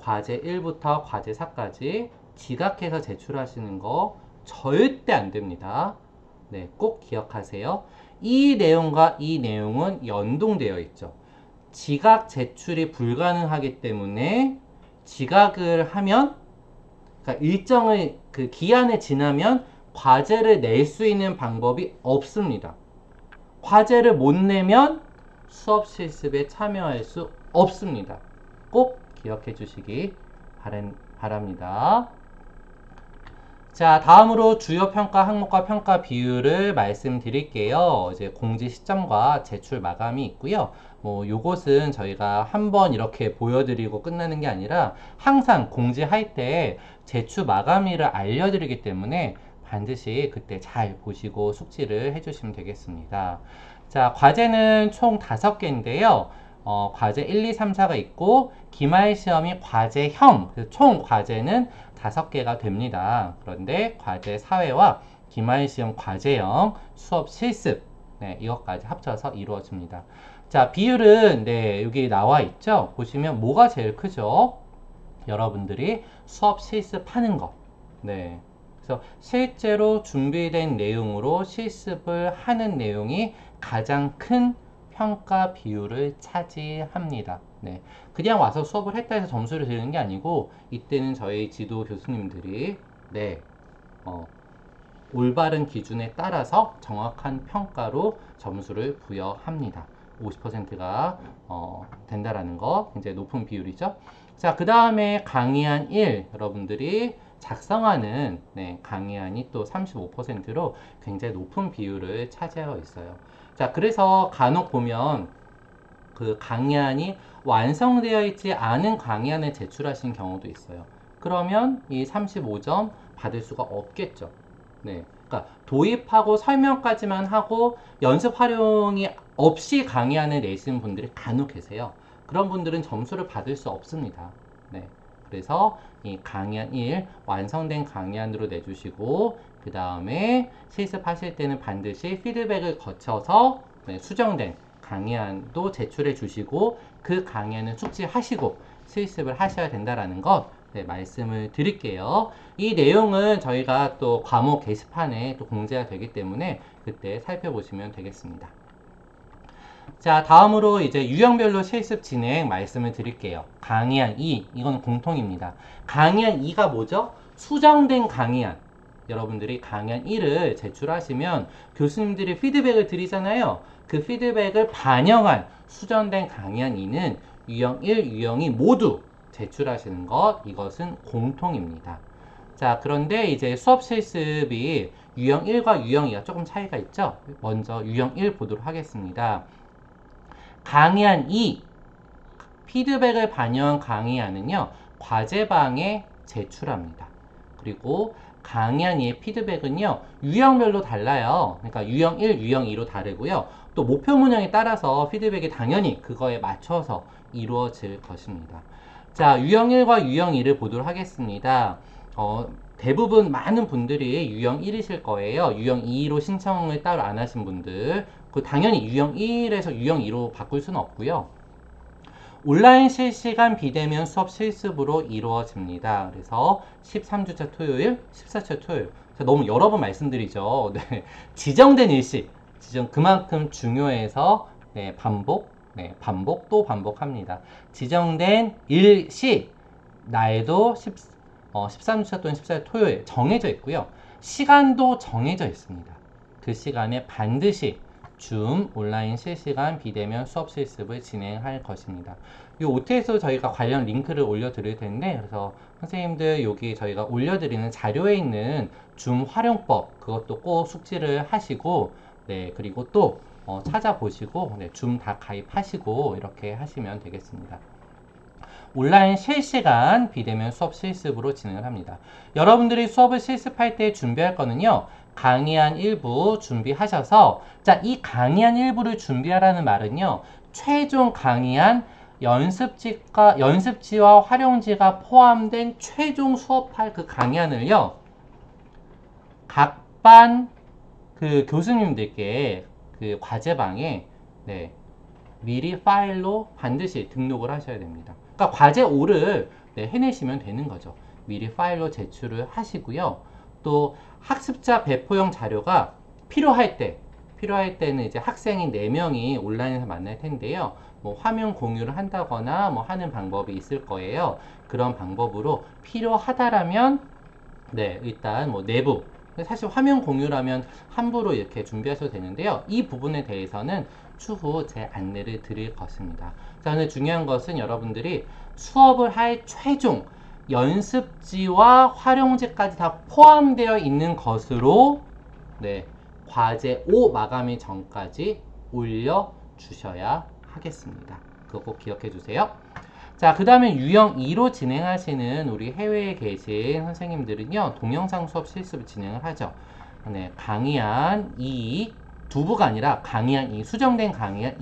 과제 1부터 과제 4까지 지각해서 제출하시는 거 절대 안 됩니다. 네, 꼭 기억하세요. 이 내용과 이 내용은 연동되어 있죠. 지각 제출이 불가능하기 때문에 지각을 하면, 그러니까 일정의 그 기한을 지나면 과제를 낼 수 있는 방법이 없습니다. 과제를 못 내면 수업 실습에 참여할 수 없습니다. 꼭 기억해 주시기 바랍니다. 자, 다음으로 주요 평가 항목과 평가 비율을 말씀드릴게요. 이제 공지 시점과 제출 마감이 있고요. 요것은 저희가 한번 이렇게 보여드리고 끝나는 게 아니라 항상 공지할 때 제출 마감일을 알려드리기 때문에 반드시 그때 잘 보시고 숙지를 해주시면 되겠습니다. 자, 과제는 총 5개인데요. 과제 1, 2, 3, 4가 있고 기말 시험이 과제형, 총 과제는 5개가 됩니다. 그런데 과제 사회와 기말 시험 과제형 수업 실습, 네, 이것까지 합쳐서 이루어집니다. 자, 비율은 네, 여기 나와 있죠. 보시면 뭐가 제일 크죠? 여러분들이 수업 실습하는 거. 네. 그래서 실제로 준비된 내용으로 실습을 하는 내용이 가장 큰 평가 비율을 차지합니다. 네. 그냥 와서 수업을 했다 해서 점수를 드리는 게 아니고 이때는 저희 지도 교수님들이 네, 올바른 기준에 따라서 정확한 평가로 점수를 부여합니다. 50%가 된다라는 거 굉장히 높은 비율이죠. 자, 그 다음에 강의안 1 여러분들이 작성하는 네, 강의안이 또 35%로 굉장히 높은 비율을 차지하고 있어요. 자, 그래서 간혹 보면 그 강의안이 완성되어 있지 않은 강의안을 제출하신 경우도 있어요. 그러면 이 35점 받을 수가 없겠죠. 네. 그러니까 도입하고 설명까지만 하고 연습 활용이 없이 강의안을 내시는 분들이 간혹 계세요. 그런 분들은 점수를 받을 수 없습니다. 네. 그래서 이 강의안 1 완성된 강의안으로 내주시고 그 다음에 실습하실 때는 반드시 피드백을 거쳐서 네, 수정된 강의안도 제출해 주시고 그 강의안을 숙지하시고 실습을 하셔야 된다는 것 네, 말씀을 드릴게요. 이 내용은 저희가 또 과목 게시판에 또 공지가 되기 때문에 그때 살펴보시면 되겠습니다. 자, 다음으로 이제 유형별로 실습 진행 말씀을 드릴게요. 강의안 2, 이건 공통입니다. 강의안 2가 뭐죠? 수정된 강의안. 여러분들이 강의안 1을 제출하시면 교수님들이 피드백을 드리잖아요. 그 피드백을 반영한 수정된 강의안 2는 유형 1, 유형 2 모두 제출하시는 것, 이것은 공통입니다. 자, 그런데 이제 수업 실습이 유형 1과 유형 2가 조금 차이가 있죠? 먼저 유형 1 보도록 하겠습니다. 강의안 2, 피드백을 반영한 강의안은요, 과제방에 제출합니다. 그리고 강의안 2의 피드백은요, 유형별로 달라요. 그러니까 유형 1, 유형 2로 다르고요. 또 목표 문형에 따라서 피드백이 당연히 그거에 맞춰서 이루어질 것입니다. 자, 유형 1과 유형 2를 보도록 하겠습니다. 대부분 많은 분들이 유형 1이실 거예요. 유형 2로 신청을 따로 안 하신 분들. 당연히 유형 1에서 유형 2로 바꿀 수는 없고요. 온라인 실시간 비대면 수업 실습으로 이루어집니다. 그래서 13주차 토요일, 14주차 토요일. 너무 여러 번 말씀드리죠. 네. 지정된 일시. 그만큼 중요해서 네, 반복 또 반복합니다. 지정된 일시, 날도 13주차 또는 14주차 토요일 정해져 있고요. 시간도 정해져 있습니다. 그 시간에 반드시 줌 온라인 실시간 비대면 수업 실습을 진행할 것입니다. 이 OT에서 저희가 관련 링크를 올려드릴 텐데, 그래서 선생님들 여기 저희가 올려드리는 자료에 있는 줌 활용법 그것도 꼭 숙지를 하시고, 네, 그리고 또 찾아보시고, 네, 줌 다 가입하시고 이렇게 하시면 되겠습니다. 온라인 실시간 비대면 수업 실습으로 진행을 합니다. 여러분들이 수업을 실습할 때 준비할 거는요, 강의한 일부 준비하셔서, 자, 이 강의한 일부를 준비하라는 말은요, 최종 강의한 연습지와 활용지가 포함된 최종 수업할 그 강의안을요, 각 반 그 교수님들께 그 과제방에, 네, 미리 파일로 반드시 등록을 하셔야 됩니다. 그러니까 과제 5를 네, 해내시면 되는 거죠. 미리 파일로 제출을 하시고요. 또 학습자 배포용 자료가 필요할 때는 이제 학생이 4명이 온라인에서 만날 텐데요. 뭐 화면 공유를 한다거나 뭐 하는 방법이 있을 거예요. 그런 방법으로 필요하다라면 네, 일단 뭐 내부, 사실 화면 공유라면 함부로 이렇게 준비하셔도 되는데요. 이 부분에 대해서는 추후 제 안내를 드릴 것입니다. 자, 근데 중요한 것은 여러분들이 수업을 할 최종 연습지와 활용지까지 다 포함되어 있는 것으로, 네, 과제 5 마감일 전까지 올려주셔야 하겠습니다. 그거 꼭 기억해 주세요. 자, 그 다음에 유형 2로 진행하시는 우리 해외에 계신 선생님들은요, 동영상 수업 실습을 진행을 하죠. 네, 강의안 2, 두부가 아니라 강의안 2, 수정된 강의안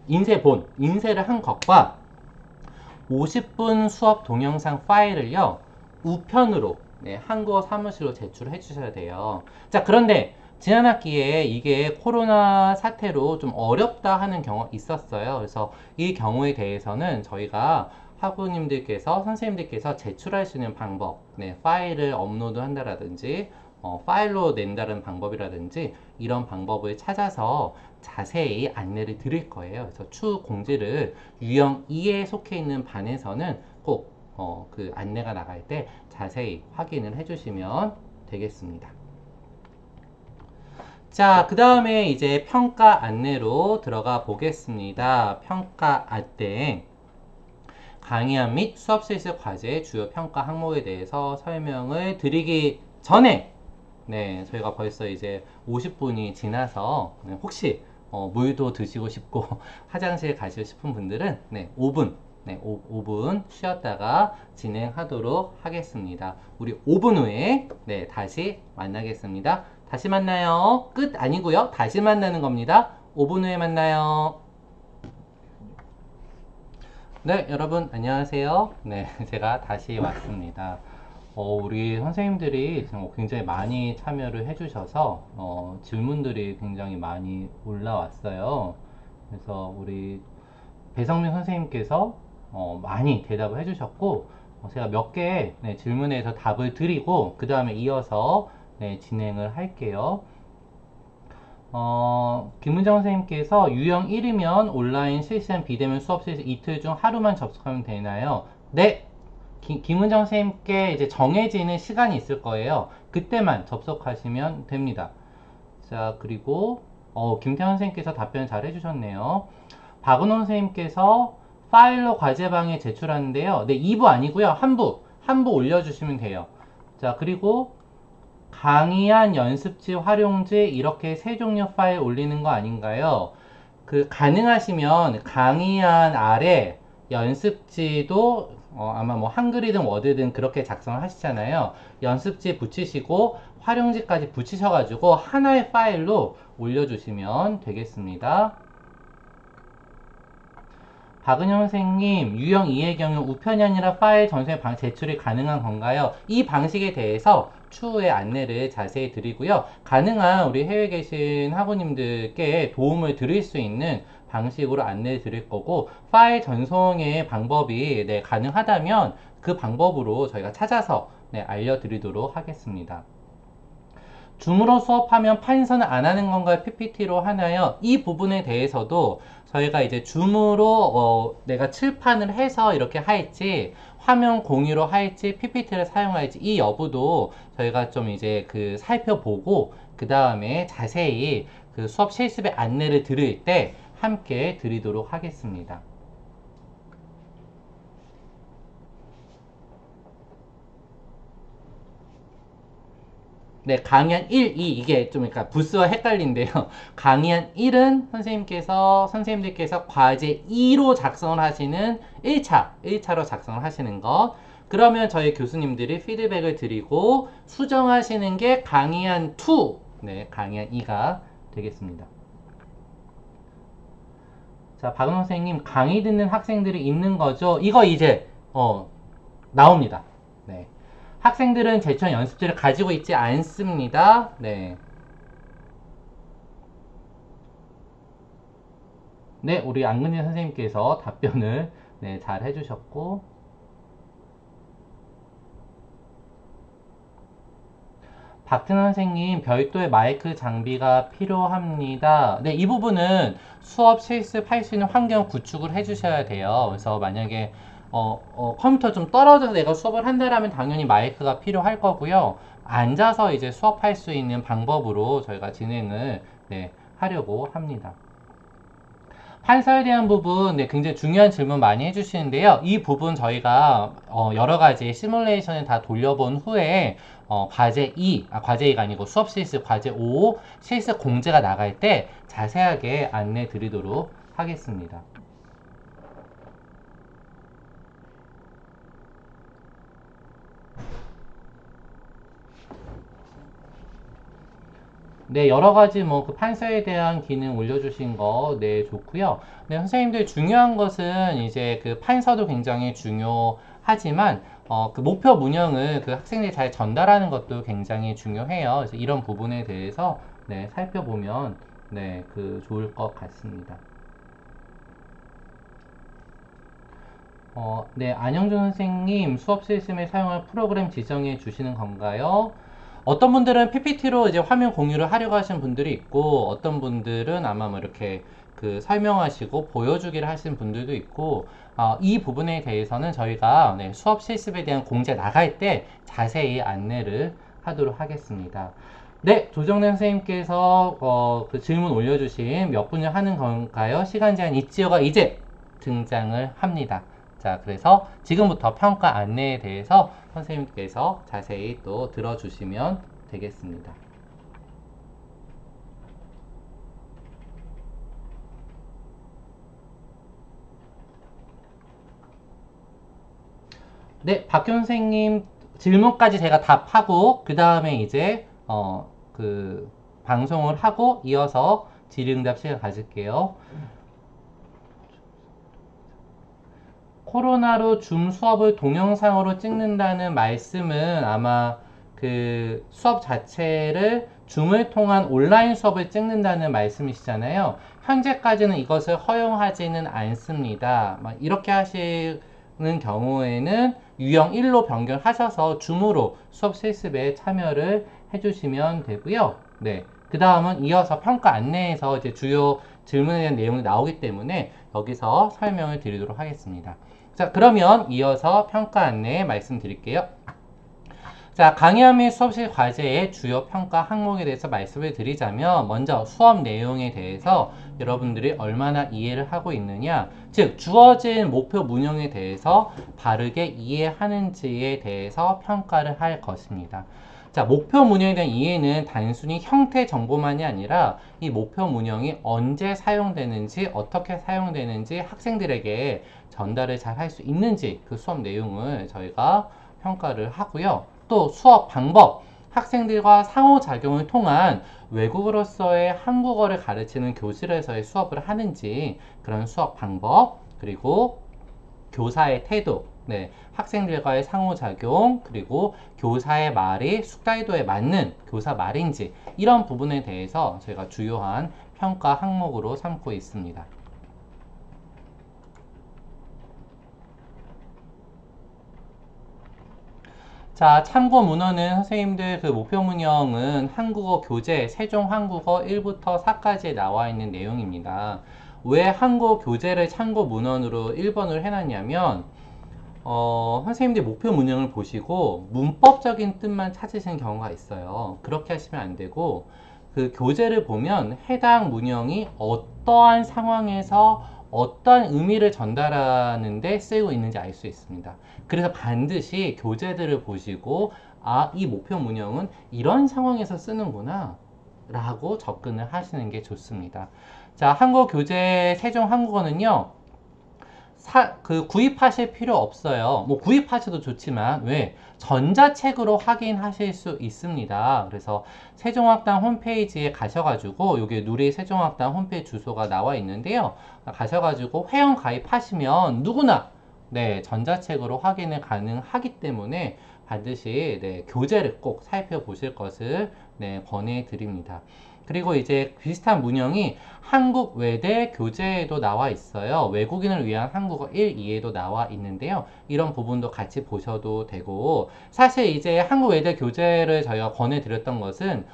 인쇄를 한 것과 50분 수업 동영상 파일을요, 우편으로, 네, 한국어 사무실로 제출해 주셔야 돼요. 자, 그런데 지난 학기에 이게 코로나 사태로 좀 어렵다 하는 경우가 있었어요. 그래서 이 경우에 대해서는 저희가 학우님들께서, 선생님들께서 제출할 수 있는 방법, 네, 파일을 업로드 한다라든지, 파일로 낸다는 방법이라든지, 이런 방법을 찾아서 자세히 안내를 드릴 거예요. 그래서 추후 공지를 유형 2에 속해 있는 반에서는 꼭 그 안내가 나갈 때 자세히 확인을 해주시면 되겠습니다. 자, 그 다음에 이제 평가 안내로 들어가 보겠습니다. 평가 안내. 강의안 및 수업 실습 과제의 주요 평가 항목에 대해서 설명을 드리기 전에, 네, 저희가 벌써 이제 50분이 지나서, 네, 혹시 물도 드시고 싶고 화장실 가시고 싶은 분들은 네, 5분, 네, 5분 쉬었다가 진행하도록 하겠습니다. 우리 5분 후에 네, 다시 만나겠습니다. 다시 만나요. 끝 아니고요. 다시 만나는 겁니다. 5분 후에 만나요. 네, 여러분 안녕하세요. 네, 제가 다시 왔습니다. 우리 선생님들이 굉장히 많이 참여를 해주셔서 질문들이 굉장히 많이 올라왔어요. 그래서 우리 배성민 선생님께서 많이 대답을 해주셨고, 제가 몇 개의 네, 질문에 대해서 답을 드리고 그 다음에 이어서 네, 진행을 할게요. 김은정 선생님께서 유형 1이면 온라인 실시간 비대면 수업 실시 이틀 중 하루만 접속하면 되나요? 네! 김은정 선생님께 이제 정해지는 시간이 있을 거예요. 그때만 접속하시면 됩니다. 자, 그리고 김태현 선생님께서 답변 잘 해주셨네요. 박은호 선생님께서 파일로 과제방에 제출하는데요. 네, 2부 아니고요. 한 부 올려주시면 돼요. 자, 그리고 강의한 연습지, 활용지 이렇게 세 종류 파일 올리는 거 아닌가요? 그 가능하시면 강의안 아래 연습지도 아마 뭐 한글이든 워드든 그렇게 작성을 하시잖아요. 연습지 붙이시고 활용지까지 붙이셔가지고 하나의 파일로 올려주시면 되겠습니다. 박은영 선생님, 유형 2의 경우 우편이 아니라 파일 전송의 제출이 가능한 건가요? 이 방식에 대해서 추후에 안내를 자세히 드리고요. 가능한 우리 해외에 계신 학우님들께 도움을 드릴 수 있는 방식으로 안내를 드릴 거고, 파일 전송의 방법이 네, 가능하다면 그 방법으로 저희가 찾아서 네, 알려드리도록 하겠습니다. 줌으로 수업하면 판서는 안 하는 건가요? PPT로 하나요? 이 부분에 대해서도 저희가 이제 줌으로 내가 칠판을 해서 이렇게 할지 화면 공유로 할지 PPT를 사용할지 이 여부도 저희가 좀 이제 그 살펴보고 그 다음에 자세히 그 수업 실습의 안내를 드릴 때 함께 드리도록 하겠습니다. 네, 강의한 1, 2 이게 좀 그러니까 부스와 헷갈린데요. 강의한 1은 선생님들께서 과제 2로 작성을 하시는 1차로 작성을 하시는 것. 그러면 저희 교수님들이 피드백을 드리고 수정하시는 게 강의한 2, 네, 강의한 2가 되겠습니다. 자, 박은호 선생님, 강의 듣는 학생들이 있는 거죠? 이거 이제 나옵니다. 네. 학생들은 제천 연습지를 가지고 있지 않습니다. 네. 네, 우리 안근희 선생님께서 답변을 네, 잘 해주셨고. 박준 선생님, 별도의 마이크 장비가 필요합니다. 네, 이 부분은 수업 실습할 수 있는 환경 구축을 해주셔야 돼요. 그래서 만약에 컴퓨터 좀 떨어져서 내가 수업을 한다라면 당연히 마이크가 필요할 거고요. 앉아서 이제 수업할 수 있는 방법으로 저희가 진행을 네, 하려고 합니다. 판서에 대한 부분 네, 굉장히 중요한 질문 많이 해주시는데요. 이 부분 저희가 여러 가지 시뮬레이션을 다 돌려본 후에 과제 2가 아니고 수업 실습 과제 5 실습 공제가 나갈 때 자세하게 안내 드리도록 하겠습니다. 네, 여러 가지 뭐 그 판서에 대한 기능 올려주신 거, 네, 좋고요. 네, 선생님들 중요한 것은 이제 그 판서도 굉장히 중요하지만, 그 목표 문형을 그 학생들이 잘 전달하는 것도 굉장히 중요해요. 그래서 이런 부분에 대해서, 네, 살펴보면, 네, 그 좋을 것 같습니다. 네, 안영준 선생님 수업 실습에 사용할 프로그램 지정해 주시는 건가요? 어떤 분들은 PPT로 이제 화면 공유를 하려고 하시는 분들이 있고, 어떤 분들은 아마 뭐 이렇게 그 설명하시고 보여주기를 하시는 분들도 있고, 이 부분에 대해서는 저희가 네, 수업 실습에 대한 공제 나갈 때 자세히 안내를 하도록 하겠습니다. 네, 조정래 선생님께서 그 질문 올려주신 몇 분을 하는 건가요? 시간 제한 있지요가 이제 등장을 합니다. 자, 그래서 지금부터 평가 안내에 대해서 선생님께서 자세히 또 들어주시면 되겠습니다. 네, 박현 선생님 질문까지 제가 답하고 그 다음에 이제 그 방송을 하고 이어서 질의응답 시간 가질게요. 코로나로 줌 수업을 동영상으로 찍는다는 말씀은 아마 그 수업 자체를 줌을 통한 온라인 수업을 찍는다는 말씀이시잖아요. 현재까지는 이것을 허용하지는 않습니다. 이렇게 하시는 경우에는 유형 1로 변경하셔서 줌으로 수업 실습에 참여를 해주시면 되고요. 네. 그 다음은 이어서 평가 안내에서 이제 주요 질문에 대한 내용이 나오기 때문에 여기서 설명을 드리도록 하겠습니다. 자, 그러면 이어서 평가 안내 말씀드릴게요. 자, 강의함 및 수업실 과제의 주요 평가 항목에 대해서 말씀을 드리자면 먼저 수업 내용에 대해서 여러분들이 얼마나 이해를 하고 있느냐, 즉 주어진 목표 문형에 대해서 바르게 이해하는지에 대해서 평가를 할 것입니다. 자, 목표 문형에 대한 이해는 단순히 형태 정보만이 아니라 이 목표 문형이 언제 사용되는지, 어떻게 사용되는지 학생들에게 전달을 잘 할 수 있는지 그 수업 내용을 저희가 평가를 하고요. 또 수업 방법, 학생들과 상호작용을 통한 외국어로서의 한국어를 가르치는 교실에서의 수업을 하는지 그런 수업 방법, 그리고 교사의 태도, 네, 학생들과의 상호작용, 그리고 교사의 말이 숙달도에 맞는 교사 말인지 이런 부분에 대해서 저희가 주요한 평가 항목으로 삼고 있습니다. 자, 참고 문헌은 선생님들 그 목표 문형은 한국어 교재 세종 한국어 1부터 4까지에 나와 있는 내용입니다. 왜 한국 교재를 참고 문헌으로 1번을 해놨냐면 선생님들이 목표 문형을 보시고 문법적인 뜻만 찾으시는 경우가 있어요. 그렇게 하시면 안 되고 그 교재를 보면 해당 문형이 어떠한 상황에서 어떠한 의미를 전달하는 데 쓰이고 있는지 알 수 있습니다. 그래서 반드시 교재들을 보시고 아, 이 목표 문형은 이런 상황에서 쓰는구나 라고 접근을 하시는 게 좋습니다. 자, 한국 교재 세종 한국어는요, 구입하실 필요 없어요. 뭐 구입하셔도 좋지만 왜? 전자책으로 확인하실 수 있습니다. 그래서 세종학당 홈페이지에 가셔가지고 여기 누리 세종학당 홈페이지 주소가 나와 있는데요. 가셔가지고 회원 가입하시면 누구나 네, 전자책으로 확인을 가능하기 때문에 반드시 네, 교재를 꼭 살펴보실 것을 네, 권해드립니다. 그리고 이제 비슷한 문형이 한국 외대 교재에도 나와 있어요. 외국인을 위한 한국어 1, 2에도 나와 있는데요. 이런 부분도 같이 보셔도 되고, 사실 이제 한국 외대 교재를 저희가 권해드렸던 것은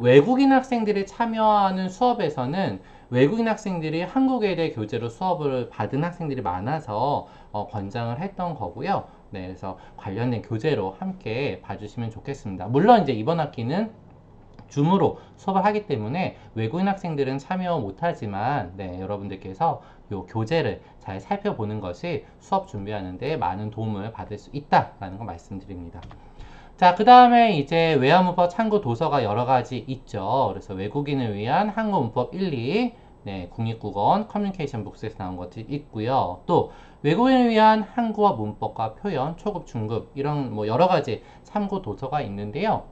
외국인 학생들이 참여하는 수업에서는 외국인 학생들이 한국 외대 교재로 수업을 받은 학생들이 많아서 권장을 했던 거고요. 네, 그래서 관련된 교재로 함께 봐주시면 좋겠습니다. 물론 이제 이번 학기는 줌으로 수업을 하기 때문에 외국인 학생들은 참여 못하지만 네, 여러분들께서 요 교재를 잘 살펴보는 것이 수업 준비하는 데 많은 도움을 받을 수 있다라는 거 말씀드립니다. 자, 그 다음에 이제 외화문법 참고 도서가 여러 가지 있죠. 그래서 외국인을 위한 한국 문법 1, 2, 네, 국립국어원 커뮤니케이션 북스에서 나온 것들이 있고요. 또 외국인을 위한 한국어 문법과 표현, 초급, 중급 이런 뭐 여러 가지 참고 도서가 있는데요.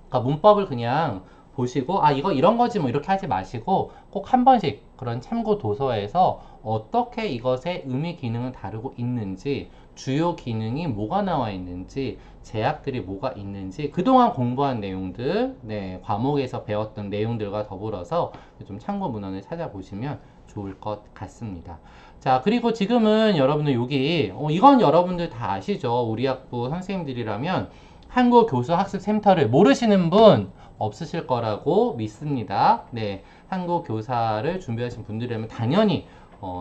그러니까 문법을 그냥 보시고 아 이거 이런 거지 뭐 이렇게 하지 마시고 꼭 한 번씩 그런 참고 도서에서 어떻게 이것의 의미 기능을 다루고 있는지 주요 기능이 뭐가 나와 있는지 제약들이 뭐가 있는지 그동안 공부한 내용들 네, 과목에서 배웠던 내용들과 더불어서 좀 참고 문헌을 찾아보시면 좋을 것 같습니다. 자, 그리고 지금은 여러분들 여기 이건 여러분들 다 아시죠? 우리 학부 선생님들이라면 한국교수학습센터를 모르시는 분 없으실 거라고 믿습니다. 네, 한국교사를 준비하신 분들이라면 당연히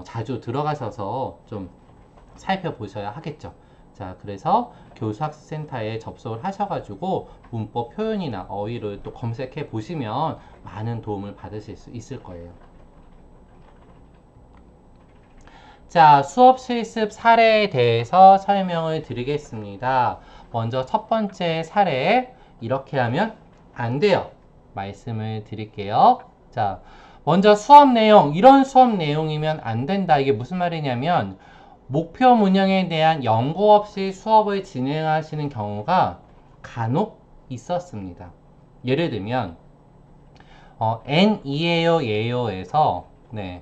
자주 들어가셔서 좀 살펴보셔야 하겠죠. 자, 그래서 교수학습센터에 접속을 하셔가지고 문법 표현이나 어휘를 또 검색해 보시면 많은 도움을 받으실 수 있을 거예요. 자, 수업 실습 사례에 대해서 설명을 드리겠습니다. 먼저 첫 번째 사례, 이렇게 하면 안 돼요. 말씀을 드릴게요. 자, 먼저 수업 내용, 이런 수업 내용이면 안 된다. 이게 무슨 말이냐면, 목표 문형에 대한 연구 없이 수업을 진행하시는 경우가 간혹 있었습니다. 예를 들면, N이에요, 예요에서, 네,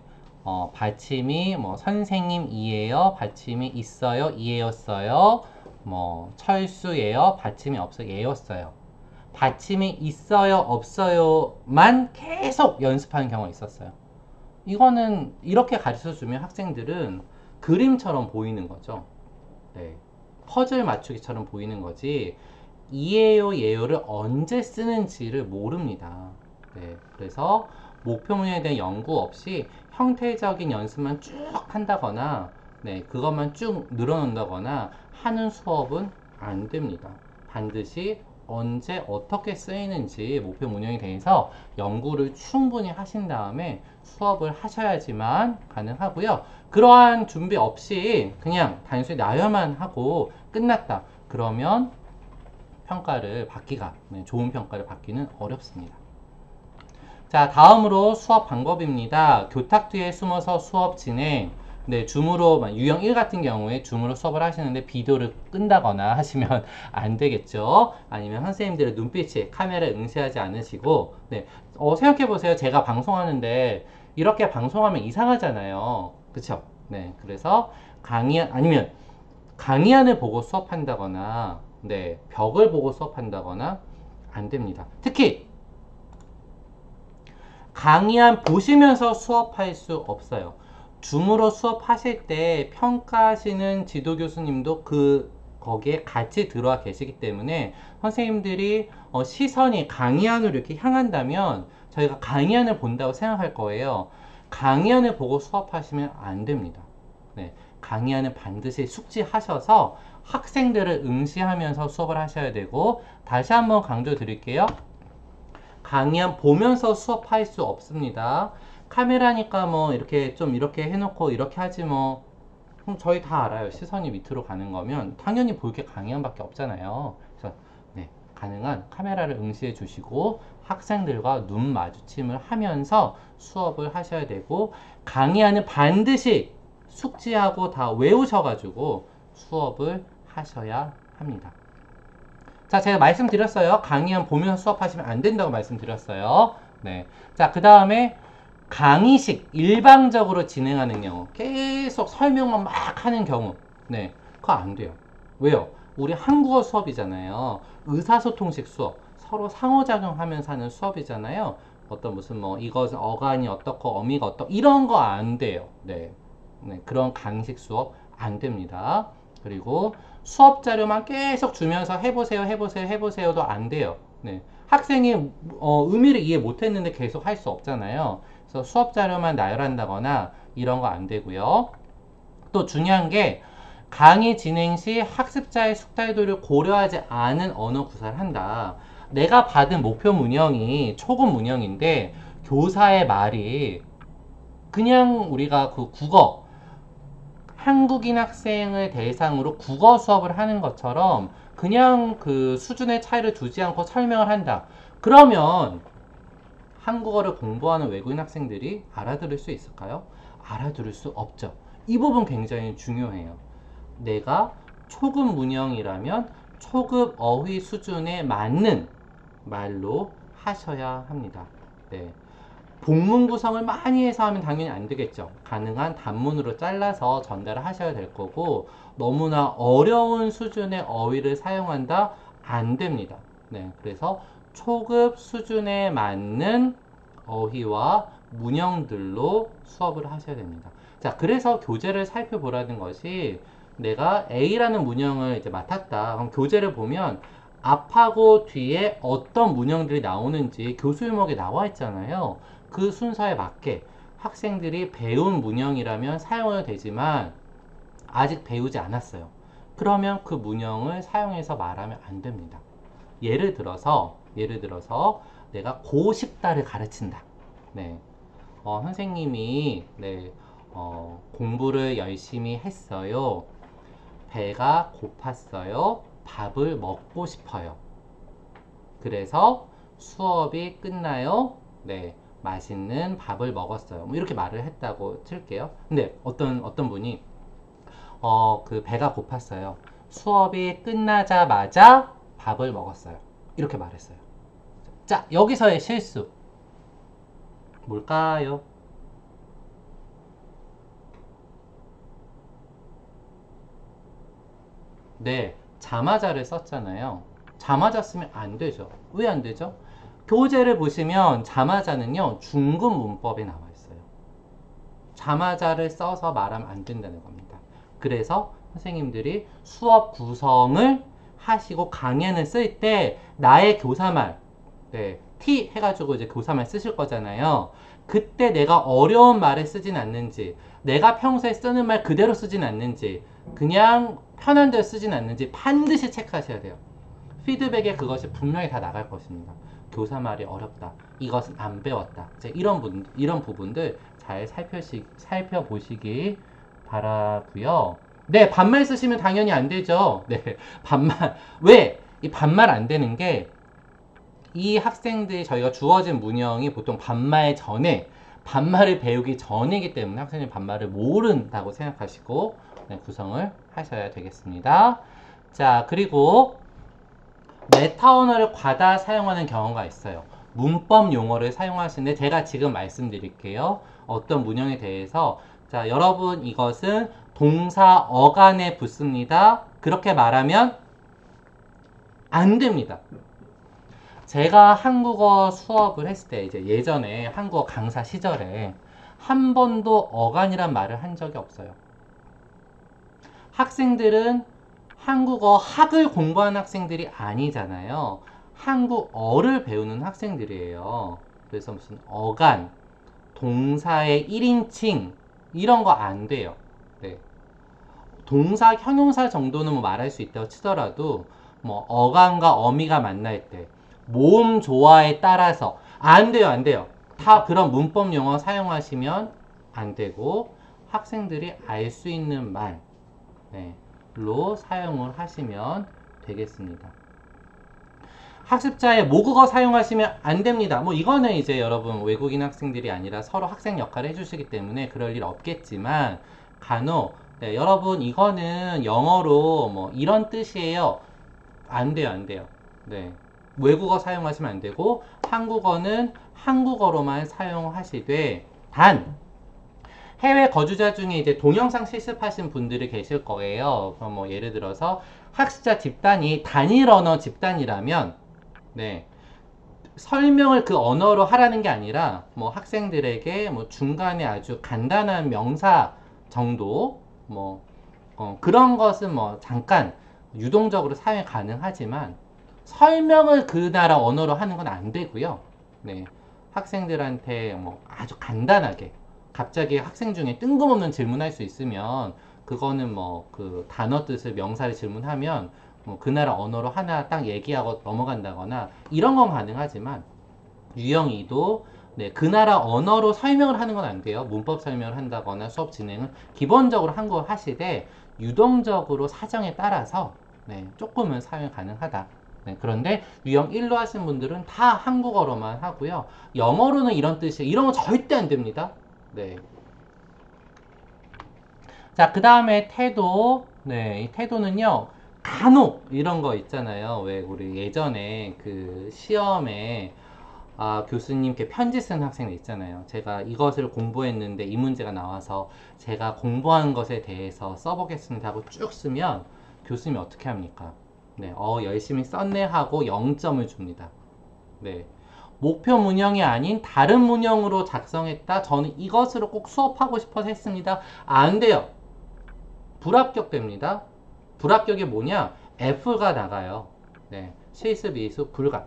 받침이 뭐 선생님이에요, 받침이 있어요, 이에였어요, 뭐 철수예요, 받침이 없어요, 예였어요. 받침이 있어요, 없어요만 계속 연습하는 경우가 있었어요. 이거는 이렇게 가르쳐주면 학생들은 그림처럼 보이는 거죠. 네. 퍼즐 맞추기처럼 보이는 거지 이에요, 예요를 언제 쓰는지를 모릅니다. 네. 그래서 목표 문제에 대한 연구 없이 형태적인 연습만 쭉 한다거나 네, 그것만 쭉 늘어놓는다거나 하는 수업은 안 됩니다. 반드시 언제 어떻게 쓰이는지 목표 문형에 대해서 연구를 충분히 하신 다음에 수업을 하셔야지만 가능하고요. 그러한 준비 없이 그냥 단순히 나열만 하고 끝났다. 그러면 평가를 받기가, 좋은 평가를 받기는 어렵습니다. 자, 다음으로 수업 방법입니다. 교탁 뒤에 숨어서 수업 진행. 네, 줌으로, 유형 1 같은 경우에 줌으로 수업을 하시는데 비디오를 끈다거나 하시면 안 되겠죠. 아니면 선생님들의 눈빛이 카메라에 응시하지 않으시고, 네, 생각해보세요. 제가 방송하는데 이렇게 방송하면 이상하잖아요. 그쵸? 네, 그래서 아니면 강의안을 보고 수업한다거나, 네, 벽을 보고 수업한다거나 안 됩니다. 특히 강의안 보시면서 수업할 수 없어요. 줌으로 수업하실 때 평가하시는 지도 교수님도 거기에 같이 들어와 계시기 때문에 선생님들이 시선이 강의안으로 이렇게 향한다면 저희가 강의안을 본다고 생각할 거예요. 강의안을 보고 수업하시면 안 됩니다. 네, 강의안은 반드시 숙지하셔서 학생들을 응시하면서 수업을 하셔야 되고, 다시 한번 강조 드릴게요. 강의안 보면서 수업할 수 없습니다. 카메라니까 뭐 이렇게 좀 이렇게 해놓고 이렇게 하지 뭐. 저희 다 알아요. 시선이 밑으로 가는 거면 당연히 볼 게 강의안밖에 없잖아요. 그래서 네, 가능한 카메라를 응시해 주시고 학생들과 눈 마주침을 하면서 수업을 하셔야 되고, 강의안은 반드시 숙지하고 다 외우셔가지고 수업을 하셔야 합니다. 자, 제가 말씀드렸어요. 강의안 보면서 수업하시면 안 된다고 말씀드렸어요. 네. 자, 그 다음에 강의식 일방적으로 진행하는 경우, 계속 설명만 막 하는 경우, 네, 그거 안 돼요. 왜요? 우리 한국어 수업이잖아요. 의사소통식 수업, 서로 상호작용하면서 하는 수업이잖아요. 어떤 무슨 뭐 이것은 어간이 어떻고 어미가 어떻고 이런 거 안 돼요. 네, 네, 그런 강의식 수업 안 됩니다. 그리고 수업 자료만 계속 주면서 해보세요, 해보세요, 해보세요도 안 돼요. 네, 학생이 의미를 이해 못했는데 계속 할 수 없잖아요. 그래서 수업 자료만 나열한다거나 이런 거 안 되고요. 또 중요한 게 강의 진행 시 학습자의 숙달도를 고려하지 않은 언어 구사를 한다. 내가 받은 목표 문형이 초급 문형인데 교사의 말이 그냥 우리가 그 국어 한국인 학생을 대상으로 국어 수업을 하는 것처럼 그냥 그 수준의 차이를 두지 않고 설명을 한다. 그러면 한국어를 공부하는 외국인 학생들이 알아들을 수 있을까요? 알아들을 수 없죠. 이 부분 굉장히 중요해요. 내가 초급 문형이라면 초급 어휘 수준에 맞는 말로 하셔야 합니다. 네. 복문 구성을 많이 해서 하면 당연히 안 되겠죠. 가능한 단문으로 잘라서 전달을 하셔야 될 거고, 너무나 어려운 수준의 어휘를 사용한다? 안 됩니다. 네, 그래서 초급 수준에 맞는 어휘와 문형들로 수업을 하셔야 됩니다. 자, 그래서 교재를 살펴보라는 것이, 내가 A라는 문형을 이제 맡았다. 그럼 교재를 보면 앞하고 뒤에 어떤 문형들이 나오는지 교수유목에 나와 있잖아요. 그 순서에 맞게 학생들이 배운 문형이라면 사용해도 되지만 아직 배우지 않았어요. 그러면 그 문형을 사용해서 말하면 안 됩니다. 예를 들어서 내가 고식다를 가르친다. 네. 선생님이 네, 공부를 열심히 했어요. 배가 고팠어요. 밥을 먹고 싶어요. 그래서 수업이 끝나요. 네, 맛있는 밥을 먹었어요. 뭐 이렇게 말을 했다고 칠게요. 근데 어떤 분이 그 배가 고팠어요. 수업이 끝나자마자 밥을 먹었어요. 이렇게 말했어요. 자, 여기서의 실수 뭘까요? 네, 자마자를 썼잖아요. 자마자 쓰면 안 되죠. 왜 안 되죠? 교재를 보시면 자마자는요, 중급 문법에 나와 있어요. 자마자를 써서 말하면 안 된다는 겁니다. 그래서 선생님들이 수업 구성을 하시고 강연을 쓸 때 나의 교사말, 네, T 해가지고 이제 교사말 쓰실 거잖아요. 그때 내가 어려운 말을 쓰진 않는지, 내가 평소에 쓰는 말 그대로 쓰진 않는지, 그냥 편한 대로 쓰진 않는지 반드시 체크하셔야 돼요. 피드백에 그것이 분명히 다 나갈 것입니다. 교사 말이 어렵다. 이것은 안 배웠다. 이런 부분들 잘 살펴보시기 바라고요. 네, 반말 쓰시면 당연히 안 되죠. 네, 반말. 왜? 이 반말 안 되는 게, 이 학생들이 저희가 주어진 문형이 보통 반말을 배우기 전이기 때문에 학생들이 반말을 모른다고 생각하시고 네, 구성을 하셔야 되겠습니다. 자, 그리고 메타 언어를 과다 사용하는 경우가 있어요. 문법 용어를 사용하시는데 제가 지금 말씀드릴게요. 어떤 문형에 대해서. 자, 여러분 이것은 동사 어간에 붙습니다. 그렇게 말하면 안 됩니다. 제가 한국어 수업을 했을 때, 이제 예전에 한국어 강사 시절에 한 번도 어간이란 말을 한 적이 없어요. 학생들은 한국어 학을 공부하는 학생들이 아니잖아요. 한국어를 배우는 학생들이에요. 그래서 무슨 어간, 동사의 1인칭 이런 거 안 돼요. 네. 동사, 형용사 정도는 뭐 말할 수 있다고 치더라도 뭐 어감과 어미가 만날 때 모음 조화에 따라서 안 돼요, 안 돼요. 다 그런 문법 용어 사용하시면 안 되고 학생들이 알 수 있는 말로 사용을 하시면 되겠습니다. 학습자의 모국어 사용하시면 안 됩니다. 뭐 이거는 이제 여러분 외국인 학생들이 아니라 서로 학생 역할을 해주시기 때문에 그럴 일 없겠지만 간혹 네, 여러분 이거는 영어로 뭐 이런 뜻이에요. 안 돼요, 안 돼요. 네. 외국어 사용하시면 안 되고 한국어는 한국어로만 사용하시되 단 해외 거주자 중에 이제 동영상 실습하신 분들이 계실 거예요. 그럼 뭐 예를 들어서 학습자 집단이 단일 언어 집단이라면 네. 설명을 그 언어로 하라는 게 아니라 뭐 학생들에게 뭐 중간에 아주 간단한 명사 정도 뭐 그런 것은 뭐 잠깐 유동적으로 사용 가능하지만 설명을 그 나라 언어로 하는 건 안 되고요. 네. 학생들한테 뭐 아주 간단하게 갑자기 학생 중에 뜬금없는 질문할 수 있으면 그거는 뭐 그 단어 뜻을 명사를 질문하면 뭐 그 나라 언어로 하나 딱 얘기하고 넘어간다거나 이런 건 가능하지만 유형이도 네, 그 나라 언어로 설명을 하는 건 안 돼요. 문법 설명을 한다거나 수업 진행은 기본적으로 한국어 하시되 유동적으로 사정에 따라서 네, 조금은 사용 가능하다. 네, 그런데 유형 1로 하신 분들은 다 한국어로만 하고요. 영어로는 이런 뜻이 이런 거 절대 안 됩니다. 네. 자, 그 다음에 태도. 네, 이 태도는요. 간혹 이런 거 있잖아요. 왜 우리 예전에 그 시험에 교수님께 편지 쓴 학생들 있잖아요. 제가 이것을 공부했는데 이 문제가 나와서 제가 공부한 것에 대해서 써보겠습니다 하고 쭉 쓰면 교수님이 어떻게 합니까? 네, 열심히 썼네 하고 0점을 줍니다. 네. 목표 문형이 아닌 다른 문형으로 작성했다. 저는 이것으로 꼭 수업하고 싶어서 했습니다. 안 돼요. 불합격됩니다. 불합격이 뭐냐? F가 나가요. 네. 실습, 이수, 불가.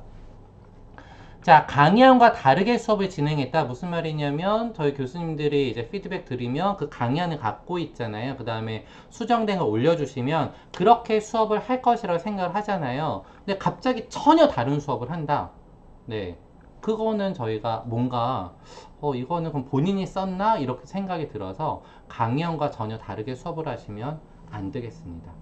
자, 강의안과 다르게 수업을 진행했다. 무슨 말이냐면 저희 교수님들이 이제 피드백 드리면 그 강의안을 갖고 있잖아요. 그 다음에 수정된 걸 올려주시면 그렇게 수업을 할 것이라고 생각을 하잖아요. 근데 갑자기 전혀 다른 수업을 한다. 네. 그거는 저희가 뭔가 이거는 그럼 본인이 썼나? 이렇게 생각이 들어서 강의안과 전혀 다르게 수업을 하시면 안 되겠습니다.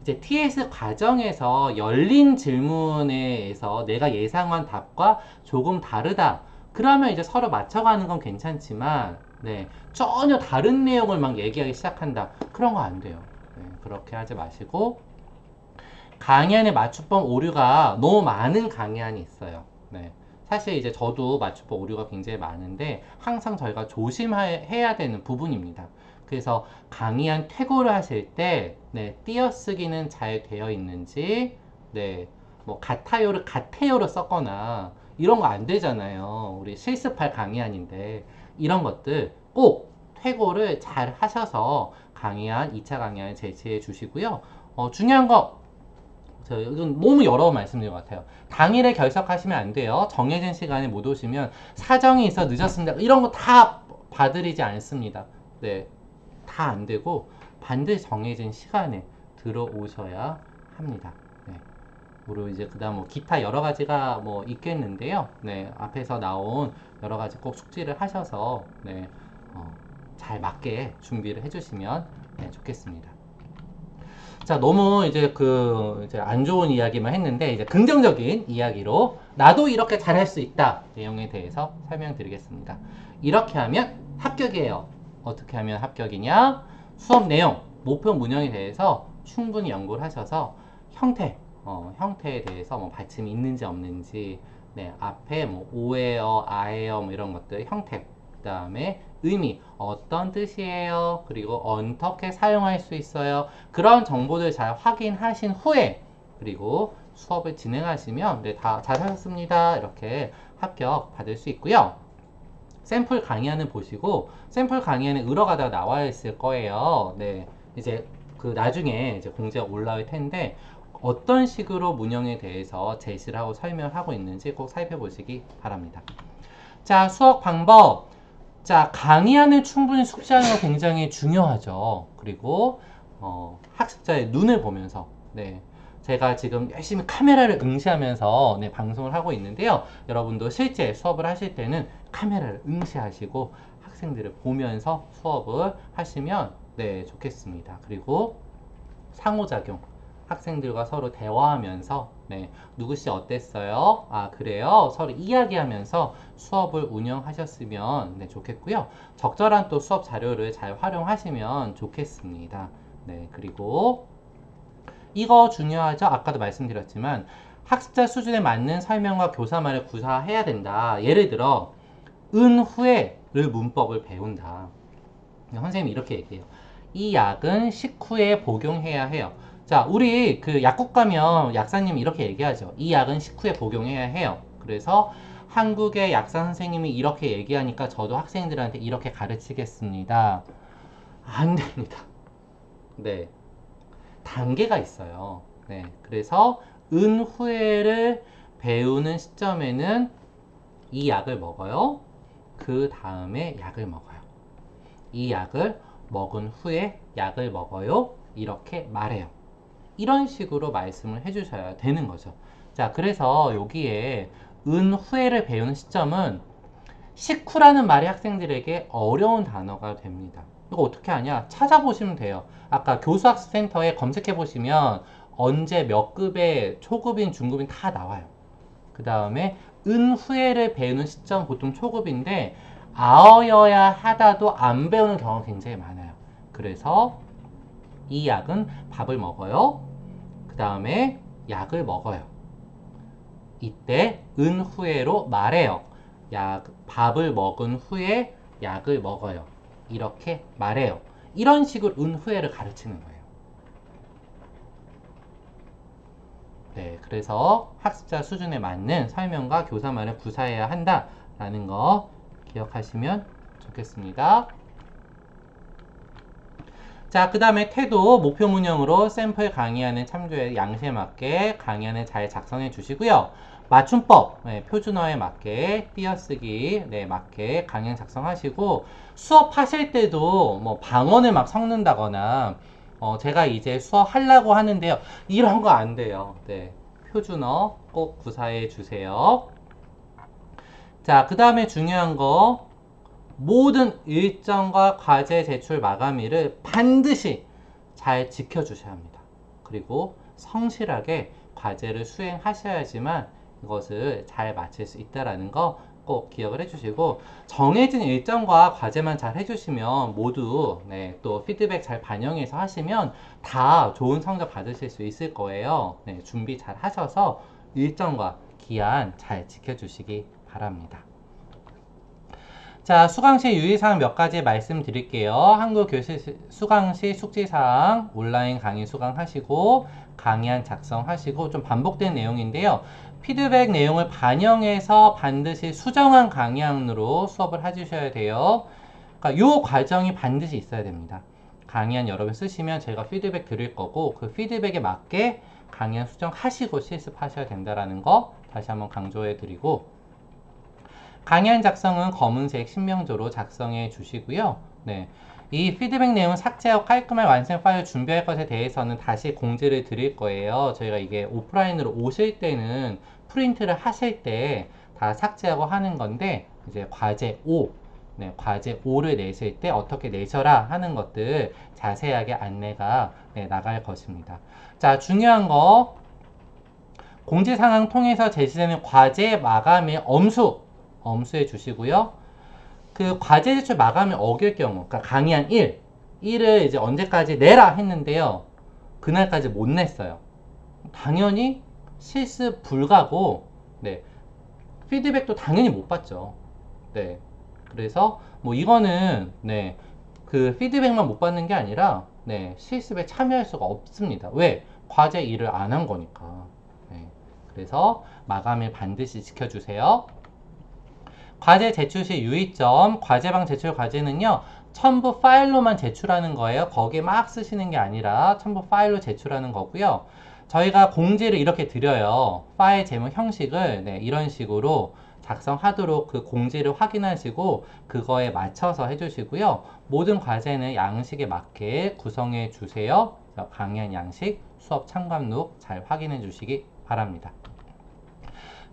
이제 TS 과정에서 열린 질문에서 내가 예상한 답과 조금 다르다. 그러면 이제 서로 맞춰가는 건 괜찮지만, 네, 전혀 다른 내용을 막 얘기하기 시작한다. 그런 거 안 돼요. 네, 그렇게 하지 마시고, 강의안의 맞춤법 오류가 너무 많은 강의안이 있어요. 네. 사실 이제 저도 맞춤법 오류가 굉장히 많은데 항상 저희가 조심해야 되는 부분입니다. 그래서 강의안 퇴고를 하실 때 네, 띄어쓰기는 잘 되어 있는지 네, 뭐 같아요를 썼거나 이런 거 안 되잖아요. 우리 실습할 강의안인데 이런 것들 꼭 퇴고를 잘 하셔서 강의안 2차 강의안 제시해 주시고요. 중요한 거 이건 너무 여러 번 말씀드린 것 같아요. 당일에 결석하시면 안 돼요. 정해진 시간에 못 오시면 사정이 있어 늦었습니다. 이런 거 다 봐드리지 않습니다. 네, 다 안 되고 반드시 정해진 시간에 들어오셔야 합니다. 네. 그리고 이제 그다음 뭐 기타 여러 가지가 뭐 있겠는데요. 네, 앞에서 나온 여러 가지 꼭 숙지를 하셔서 네, 잘 맞게 준비를 해주시면 네, 좋겠습니다. 자, 너무 이제 이제 안 좋은 이야기만 했는데, 이제 긍정적인 이야기로 나도 이렇게 잘할 수 있다 내용에 대해서 설명드리겠습니다. 이렇게 하면 합격이에요. 어떻게 하면 합격이냐? 수업 내용, 목표 문형에 대해서 충분히 연구를 하셔서 형태에 대해서 뭐 받침이 있는지 없는지, 네, 앞에 뭐 오예요, 아예요, 뭐 이런 것들 형태, 그 다음에 의미, 어떤 뜻이에요? 그리고 어떻게 사용할 수 있어요? 그런 정보들 잘 확인하신 후에 그리고 수업을 진행하시면 네, 다 잘하셨습니다. 이렇게 합격 받을 수 있고요. 샘플 강의안을 보시고 샘플 강의안에 을어가다가 나와 있을 거예요. 네, 이제 나중에 이제 공지가 올라올 텐데 어떤 식으로 문형에 대해서 제시를 하고 설명을 하고 있는지 꼭 살펴보시기 바랍니다. 자, 수업 방법. 자, 강의안을 충분히 숙지하는 거 굉장히 중요하죠. 그리고 학습자의 눈을 보면서 네, 제가 지금 열심히 카메라를 응시하면서 네, 방송을 하고 있는데요. 여러분도 실제 수업을 하실 때는 카메라를 응시하시고 학생들을 보면서 수업을 하시면 네, 좋겠습니다. 그리고 상호작용, 학생들과 서로 대화하면서 네, 누구씨 어땠어요? 아, 그래요? 서로 이야기하면서 수업을 운영하셨으면 네, 좋겠고요. 적절한 또 수업 자료를 잘 활용하시면 좋겠습니다. 네, 그리고 이거 중요하죠? 아까도 말씀드렸지만 학습자 수준에 맞는 설명과 교사말을 구사해야 된다. 예를 들어 은 후에를 문법을 배운다. 선생님이 이렇게 얘기해요. 이 약은 식후에 복용해야 해요. 자, 우리 그 약국 가면 약사님이 이렇게 얘기하죠. 이 약은 식후에 복용해야 해요. 그래서 한국의 약사 선생님이 이렇게 얘기하니까 저도 학생들한테 이렇게 가르치겠습니다. 안 됩니다. 네. 단계가 있어요. 네. 그래서 은 후에를 배우는 시점에는 이 약을 먹어요. 그 다음에 약을 먹어요. 이 약을 먹은 후에 약을 먹어요. 이렇게 말해요. 이런 식으로 말씀을 해주셔야 되는 거죠. 자, 그래서 여기에 은 후에를 배우는 시점은 식후라는 말이 학생들에게 어려운 단어가 됩니다. 이거 어떻게 하냐? 찾아보시면 돼요. 아까 교수학습센터에 검색해 보시면 언제 몇 급의 초급인, 중급인 다 나와요. 그 다음에 은 후에를 배우는 시점 보통 초급인데 아어여야 하다도 안 배우는 경우가 굉장히 많아요. 그래서 이 약은 밥을 먹어요. 그 다음에 약을 먹어요. 이때 은 후에로 말해요. 밥을 먹은 후에 약을 먹어요. 이렇게 말해요. 이런 식으로 은 후에를 가르치는 거예요. 네, 그래서 학습자 수준에 맞는 설명과 교사말을 구사해야 한다라는 거 기억하시면 좋겠습니다. 자, 그 다음에 태도, 목표 문형으로 샘플 강의안을 참조해 양식에 맞게 강의안을 잘 작성해 주시고요. 맞춤법, 네, 표준어에 맞게 띄어쓰기 네, 맞게 강의안 작성하시고 수업하실 때도 뭐 방언을 막 섞는다거나 제가 이제 수업 하려고 하는데요. 이런 거 안 돼요. 네, 표준어 꼭 구사해 주세요. 자, 그 다음에 중요한 거 모든 일정과 과제 제출 마감일을 반드시 잘 지켜주셔야 합니다. 그리고 성실하게 과제를 수행하셔야지만 이것을 잘 마칠 수 있다는 거 꼭 기억을 해주시고 정해진 일정과 과제만 잘 해주시면 모두 네, 또 피드백 잘 반영해서 하시면 다 좋은 성적 받으실 수 있을 거예요. 네, 준비 잘 하셔서 일정과 기한 잘 지켜주시기 바랍니다. 자, 수강시 유의사항 몇 가지 말씀드릴게요. 한국교실 수강시 숙지사항 온라인 강의 수강하시고 강의안 작성하시고 좀 반복된 내용인데요. 피드백 내용을 반영해서 반드시 수정한 강의안으로 수업을 해주셔야 돼요. 그러니까 이 과정이 반드시 있어야 됩니다. 강의안 여러 번 쓰시면 제가 피드백 드릴 거고 그 피드백에 맞게 강의안 수정하시고 실습하셔야 된다는 거 다시 한번 강조해 드리고 강의안 작성은 검은색 신명조로 작성해 주시고요. 네, 이 피드백 내용은 삭제하고 깔끔한 완성 파일 준비할 것에 대해서는 다시 공지를 드릴 거예요. 저희가 이게 오프라인으로 오실 때는 프린트를 하실 때 다 삭제하고 하는 건데 이제 과제 5, 네, 과제 5를 내실 때 어떻게 내셔라 하는 것들 자세하게 안내가 네, 나갈 것입니다. 자, 중요한 거 공지사항 통해서 제시되는 과제 마감일 엄수해 주시고요. 그 과제 제출 마감이 어길 경우, 그러니까 강의안 1을 이제 언제까지 내라 했는데요. 그날까지 못 냈어요. 당연히 실습 불가고, 네. 피드백도 당연히 못 받죠. 네. 그래서 뭐 이거는, 네. 그 피드백만 못 받는 게 아니라, 네. 실습에 참여할 수가 없습니다. 왜? 과제 일을 안 한 거니까. 네. 그래서 마감일 반드시 지켜주세요. 과제 제출 시 유의점, 과제방 제출 과제는요, 첨부 파일로만 제출하는 거예요. 거기에 막 쓰시는 게 아니라 첨부 파일로 제출하는 거고요. 저희가 공지를 이렇게 드려요. 파일 제목 형식을 네, 이런 식으로 작성하도록 그 공지를 확인하시고 그거에 맞춰서 해주시고요. 모든 과제는 양식에 맞게 구성해 주세요. 강의한 양식, 수업 참관록 잘 확인해 주시기 바랍니다.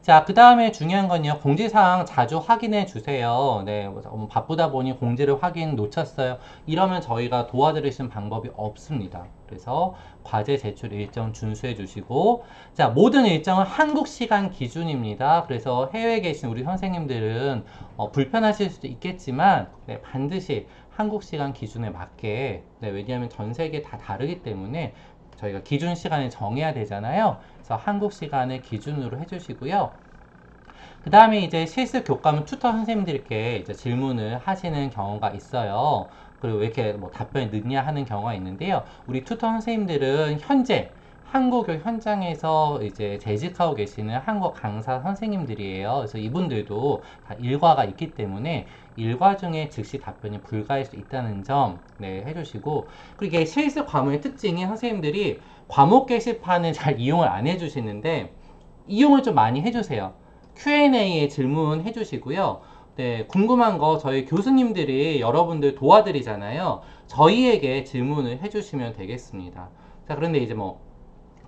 자, 그 다음에 중요한 건요. 공지사항 자주 확인해 주세요. 네, 바쁘다 보니 공지를 확인 놓쳤어요. 이러면 저희가 도와드릴 수 있는 방법이 없습니다. 그래서 과제 제출 일정 준수해 주시고, 자, 모든 일정은 한국 시간 기준입니다. 그래서 해외에 계신 우리 선생님들은 불편하실 수도 있겠지만, 네, 반드시 한국 시간 기준에 맞게, 네, 왜냐하면 전 세계 다 다르기 때문에 저희가 기준 시간을 정해야 되잖아요. 그래서 한국 시간을 기준으로 해주시고요. 그 다음에 이제 실습 교과문 튜터 선생님들께 이제 질문을 하시는 경우가 있어요. 그리고 왜 이렇게 뭐 답변이 늦냐 하는 경우가 있는데요. 우리 튜터 선생님들은 현재 한국교육 현장에서 이제 재직하고 계시는 한국 강사 선생님들이에요. 그래서 이분들도 다 일과가 있기 때문에 일과 중에 즉시 답변이 불가할 수 있다는 점, 네, 해주시고, 그리고 이게 실습 과목의 특징이 선생님들이 과목 게시판을 잘 이용을 안 해주시는데, 이용을 좀 많이 해주세요. Q&A에 질문 해주시고요. 네, 궁금한 거 저희 교수님들이 여러분들 도와드리잖아요. 저희에게 질문을 해주시면 되겠습니다. 자, 그런데 이제 뭐,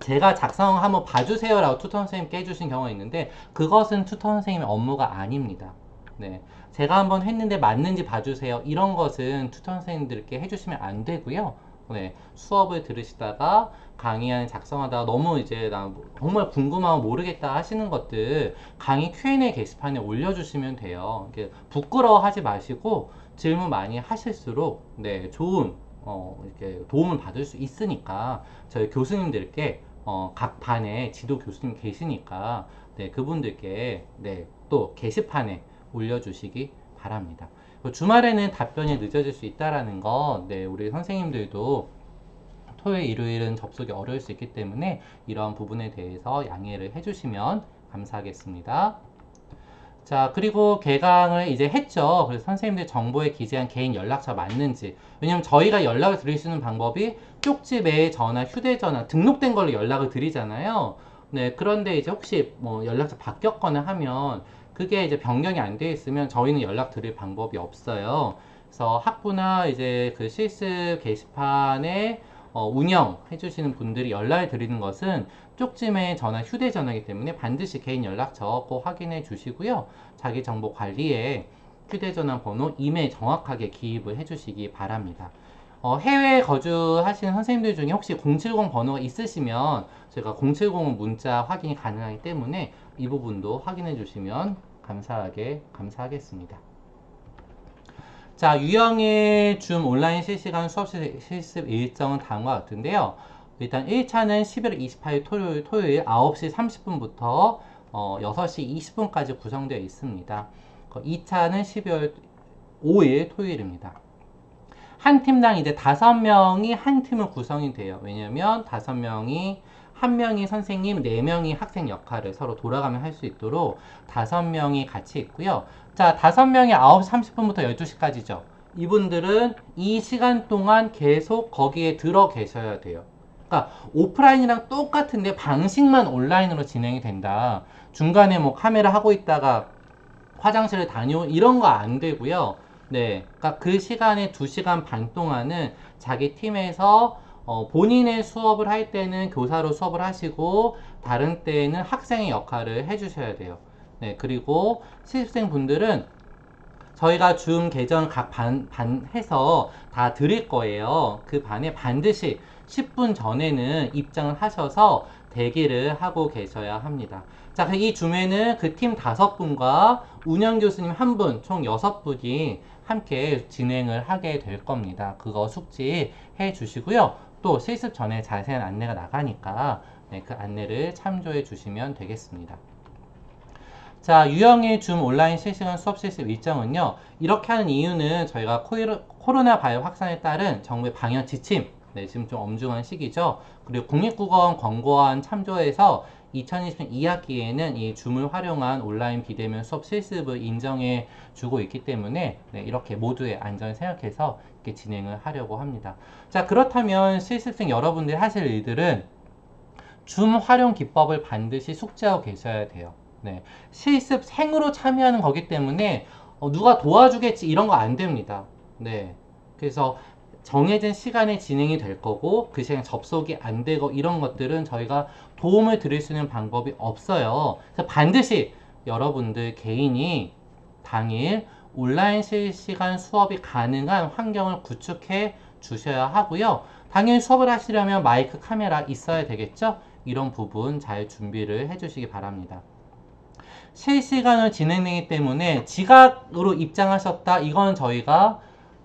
제가 작성 한번 봐주세요 라고 튜터 선생님께 해주신 경우가 있는데 그것은 튜터 선생님의 업무가 아닙니다. 네, 제가 한번 했는데 맞는지 봐주세요 이런 것은 튜터 선생님들께 해주시면 안 되고요. 네, 수업을 들으시다가 강의안 작성하다가 너무 이제 나 정말 궁금하고 모르겠다 하시는 것들 강의 Q&A 게시판에 올려주시면 돼요. 부끄러워하지 마시고 질문 많이 하실수록 네, 좋은 이렇게 도움을 받을 수 있으니까 저희 교수님들께 각 반에 지도 교수님 계시니까 네, 그분들께 네, 또 게시판에 올려주시기 바랍니다. 주말에는 답변이 늦어질 수 있다라는 거 네, 우리 선생님들도 토요일, 일요일은 접속이 어려울 수 있기 때문에 이런 부분에 대해서 양해를 해주시면 감사하겠습니다. 자, 그리고 개강을 이제 했죠. 그래서 선생님들 정보에 기재한 개인 연락처 맞는지. 왜냐면 저희가 연락을 드릴 수 있는 방법이 쪽지, 메일, 전화, 휴대전화 등록된 걸로 연락을 드리잖아요. 네, 그런데 이제 혹시 뭐 연락처 바뀌었거나 하면 그게 이제 변경이 안 돼 있으면 저희는 연락 드릴 방법이 없어요. 그래서 학부나 이제 그 실습 게시판에 운영해 주시는 분들이 연락을 드리는 것은 쪽지메일, 전화, 휴대전화이기 때문에 반드시 개인 연락처 꼭 확인해 주시고요. 자기 정보 관리에 휴대전화 번호, 이메일 정확하게 기입을 해 주시기 바랍니다. 해외에 거주하시는 선생님들 중에 혹시 070 번호가 있으시면 제가 070은 문자 확인이 가능하기 때문에 이 부분도 확인해 주시면 감사하겠습니다. 자, 유형의 줌 온라인 실시간 수업 실습 일정은 다음과 같은데요. 일단 1차는 11월 28일 토요일 9시 30분부터 6시 20분까지 구성되어 있습니다. 2차는 12월 5일 토요일입니다. 한 팀당 이제 5명이 한 팀을 구성이 돼요. 왜냐면 5명이 한 명이 선생님, 4명이 학생 역할을 서로 돌아가며 할 수 있도록 5명이 같이 있고요. 자, 5명이 9시 30분부터 12시까지죠. 이분들은 이 시간 동안 계속 거기에 들어 계셔야 돼요. 그러니까 오프라인이랑 똑같은데 방식만 온라인으로 진행이 된다. 중간에 뭐 카메라 하고 있다가 화장실을 다녀 이런 거 안 되고요. 네, 그러니까 그 시간에 2시간 반 동안은 자기 팀에서 본인의 수업을 할 때는 교사로 수업을 하시고 다른 때에는 학생의 역할을 해주셔야 돼요. 네, 그리고 실습생 분들은 저희가 줌 계정 각 반 해서 다 드릴 거예요. 그 반에 반드시 10분 전에는 입장을 하셔서 대기를 하고 계셔야 합니다. 자, 이 줌에는 그 팀 5분과 운영 교수님 1분, 총 6분이 함께 진행을 하게 될 겁니다. 그거 숙지해 주시고요. 또 실습 전에 자세한 안내가 나가니까 네, 그 안내를 참조해 주시면 되겠습니다. 자, 유형의 줌 온라인 실시간 수업 실습 일정은요. 이렇게 하는 이유는 저희가 코로나 바이오 확산에 따른 정부의 방역 지침, 네, 지금 좀 엄중한 시기죠. 그리고 국립국어원 권고안 참조해서 2020년 2학기에는 이 줌을 활용한 온라인 비대면 수업 실습을 인정해 주고 있기 때문에 네, 이렇게 모두의 안전을 생각해서 이렇게 진행을 하려고 합니다. 자, 그렇다면 실습생 여러분들이 하실 일들은 줌 활용 기법을 반드시 숙지하고 계셔야 돼요. 네. 실습생으로 참여하는 거기 때문에 누가 도와주겠지 이런 거 안 됩니다. 네. 그래서 정해진 시간에 진행이 될 거고 그 시간에 접속이 안 되고 이런 것들은 저희가 도움을 드릴 수 있는 방법이 없어요. 그래서 반드시 여러분들 개인이 당일 온라인 실시간 수업이 가능한 환경을 구축해 주셔야 하고요. 당일 수업을 하시려면 마이크, 카메라 있어야 되겠죠? 이런 부분 잘 준비를 해주시기 바랍니다. 실시간으로 진행되기 때문에 지각으로 입장하셨다. 이건 저희가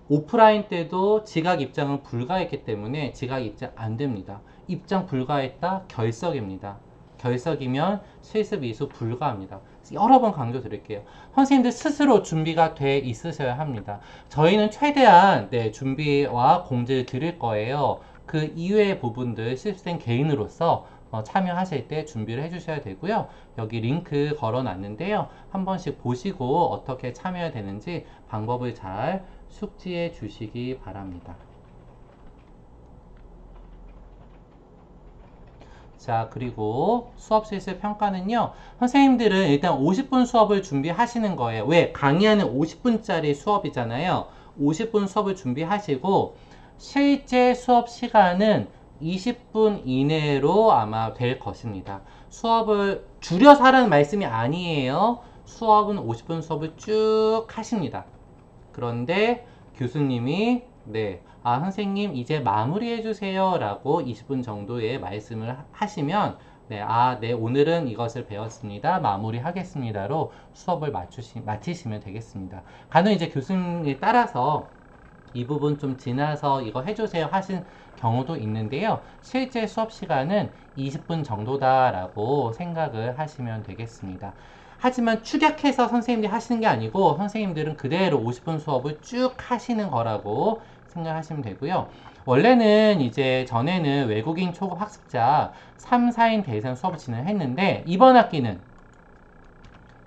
오프라인 때도 지각 입장은 불가했기 때문에 지각 입장 안 됩니다. 입장 불가했다. 결석입니다. 결석이면 실습 이수 불가합니다. 여러 번 강조 드릴게요. 선생님들 스스로 준비가 돼 있으셔야 합니다. 저희는 최대한 준비와 공지를 드릴 거예요. 그 이외의 부분들 실습생 개인으로서 참여하실 때 준비를 해주셔야 되고요. 여기 링크 걸어 놨는데요. 한 번씩 보시고 어떻게 참여해야 되는지 방법을 잘 숙지해 주시기 바랍니다. 자, 그리고 수업 실습 평가는요. 선생님들은 일단 50분 수업을 준비하시는 거예요. 왜? 강의하는 50분짜리 수업이잖아요. 50분 수업을 준비하시고 실제 수업 시간은 20분 이내로 아마 될 것입니다. 수업을 줄여서 하라는 말씀이 아니에요. 수업은 50분 수업을 쭉 하십니다. 그런데 교수님이 선생님 이제 마무리해 주세요 라고 20분 정도의 말씀을 하시면 오늘은 이것을 배웠습니다. 마무리 하겠습니다로 수업을 마치시면 되겠습니다. 간혹 이제 교수님에 따라서 이 부분 좀 지나서 이거 해주세요 하신 경우도 있는데요. 실제 수업 시간은 20분 정도다라고 생각을 하시면 되겠습니다. 하지만 축약해서 선생님들이 하시는 게 아니고 선생님들은 그대로 50분 수업을 쭉 하시는 거라고 생각하시면 되고요. 원래는 이제 전에는 외국인 초급 학습자 3, 4인 대상 수업을 진행했는데 이번 학기는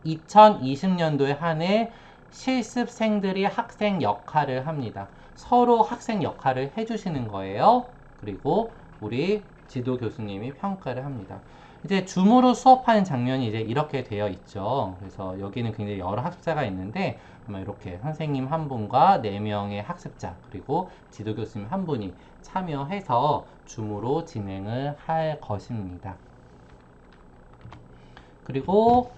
2020년도에 한해 실습생들이 학생 역할을 합니다. 서로 학생 역할을 해주시는 거예요. 그리고 우리 지도 교수님이 평가를 합니다. 이제 줌으로 수업하는 장면이 이제 이렇게 되어 있죠. 그래서 여기는 굉장히 여러 학습자가 있는데 아마 이렇게 선생님 한 분과 4명의 학습자 그리고 지도 교수님 한 분이 참여해서 줌으로 진행을 할 것입니다. 그리고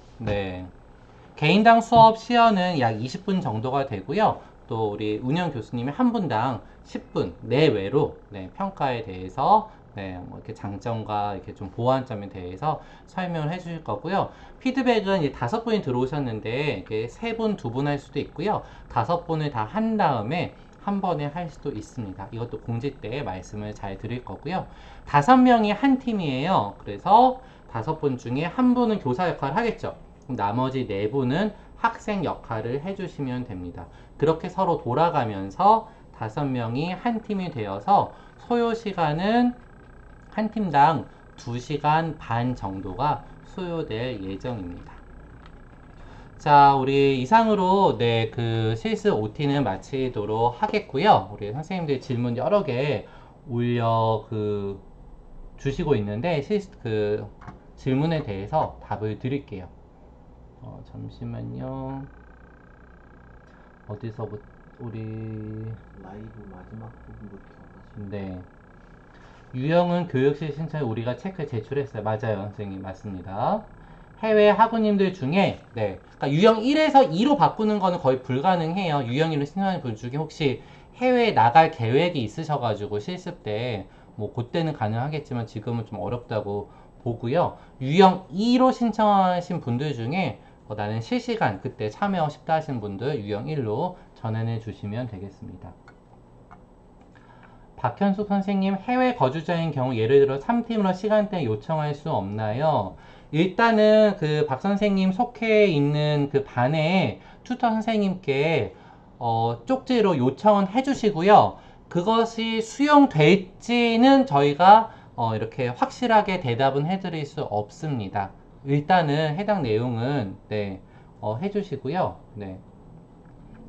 개인당 수업 시연은 약 20분 정도가 되고요. 또 우리 운영 교수님이 한 분당 10분 내외로 평가에 대해서 뭐 이렇게 장점과 이렇게 좀 보완점에 대해서 설명을 해주실 거고요. 피드백은 이제 5분이 들어오셨는데 이게 3분, 2분 할 수도 있고요. 5분을 다 한 다음에 한 번에 할 수도 있습니다. 이것도 공지 때 말씀을 잘 드릴 거고요. 5명이 한 팀이에요. 그래서 5분 중에 한 분은 교사 역할을 하겠죠. 나머지 4분은 학생 역할을 해주시면 됩니다. 그렇게 서로 돌아가면서 5명이 한 팀이 되어서 소요 시간은 한 팀당 2시간 반 정도가 소요될 예정입니다. 자, 우리 이상으로 그 실습 OT는 마치도록 하겠고요. 우리 선생님들 질문 여러 개 올려 주시고 있는데 질문에 대해서 답을 드릴게요. 잠시만요. 어디서부터 우리 라이브 마지막 부분부터 유형은 교육실 신청에 우리가 체크 제출했어요. 맞아요, 선생님. 맞습니다. 해외 학우님들 중에 그러니까 유형 1에서 2로 바꾸는 거는 거의 불가능해요. 유형 1로 신청하는 분 중에 혹시 해외에 나갈 계획이 있으셔가지고 실습 때 뭐 그때는 가능하겠지만 지금은 좀 어렵다고 보고요. 유형 2로 신청하신 분들 중에 나는 실시간 그때 참여하고 싶다 하시는 분들 유형 1로 전환해 주시면 되겠습니다. 박현숙 선생님, 해외 거주자인 경우 예를 들어 3팀으로 시간대 요청할 수 없나요? 일단은 박 선생님 속해 있는 그 반에 튜터 선생님께 쪽지로 요청은 해주시고요. 그것이 수용될지는 저희가 이렇게 확실하게 대답은 해드릴 수 없습니다. 일단은 해당 내용은 해주시고요.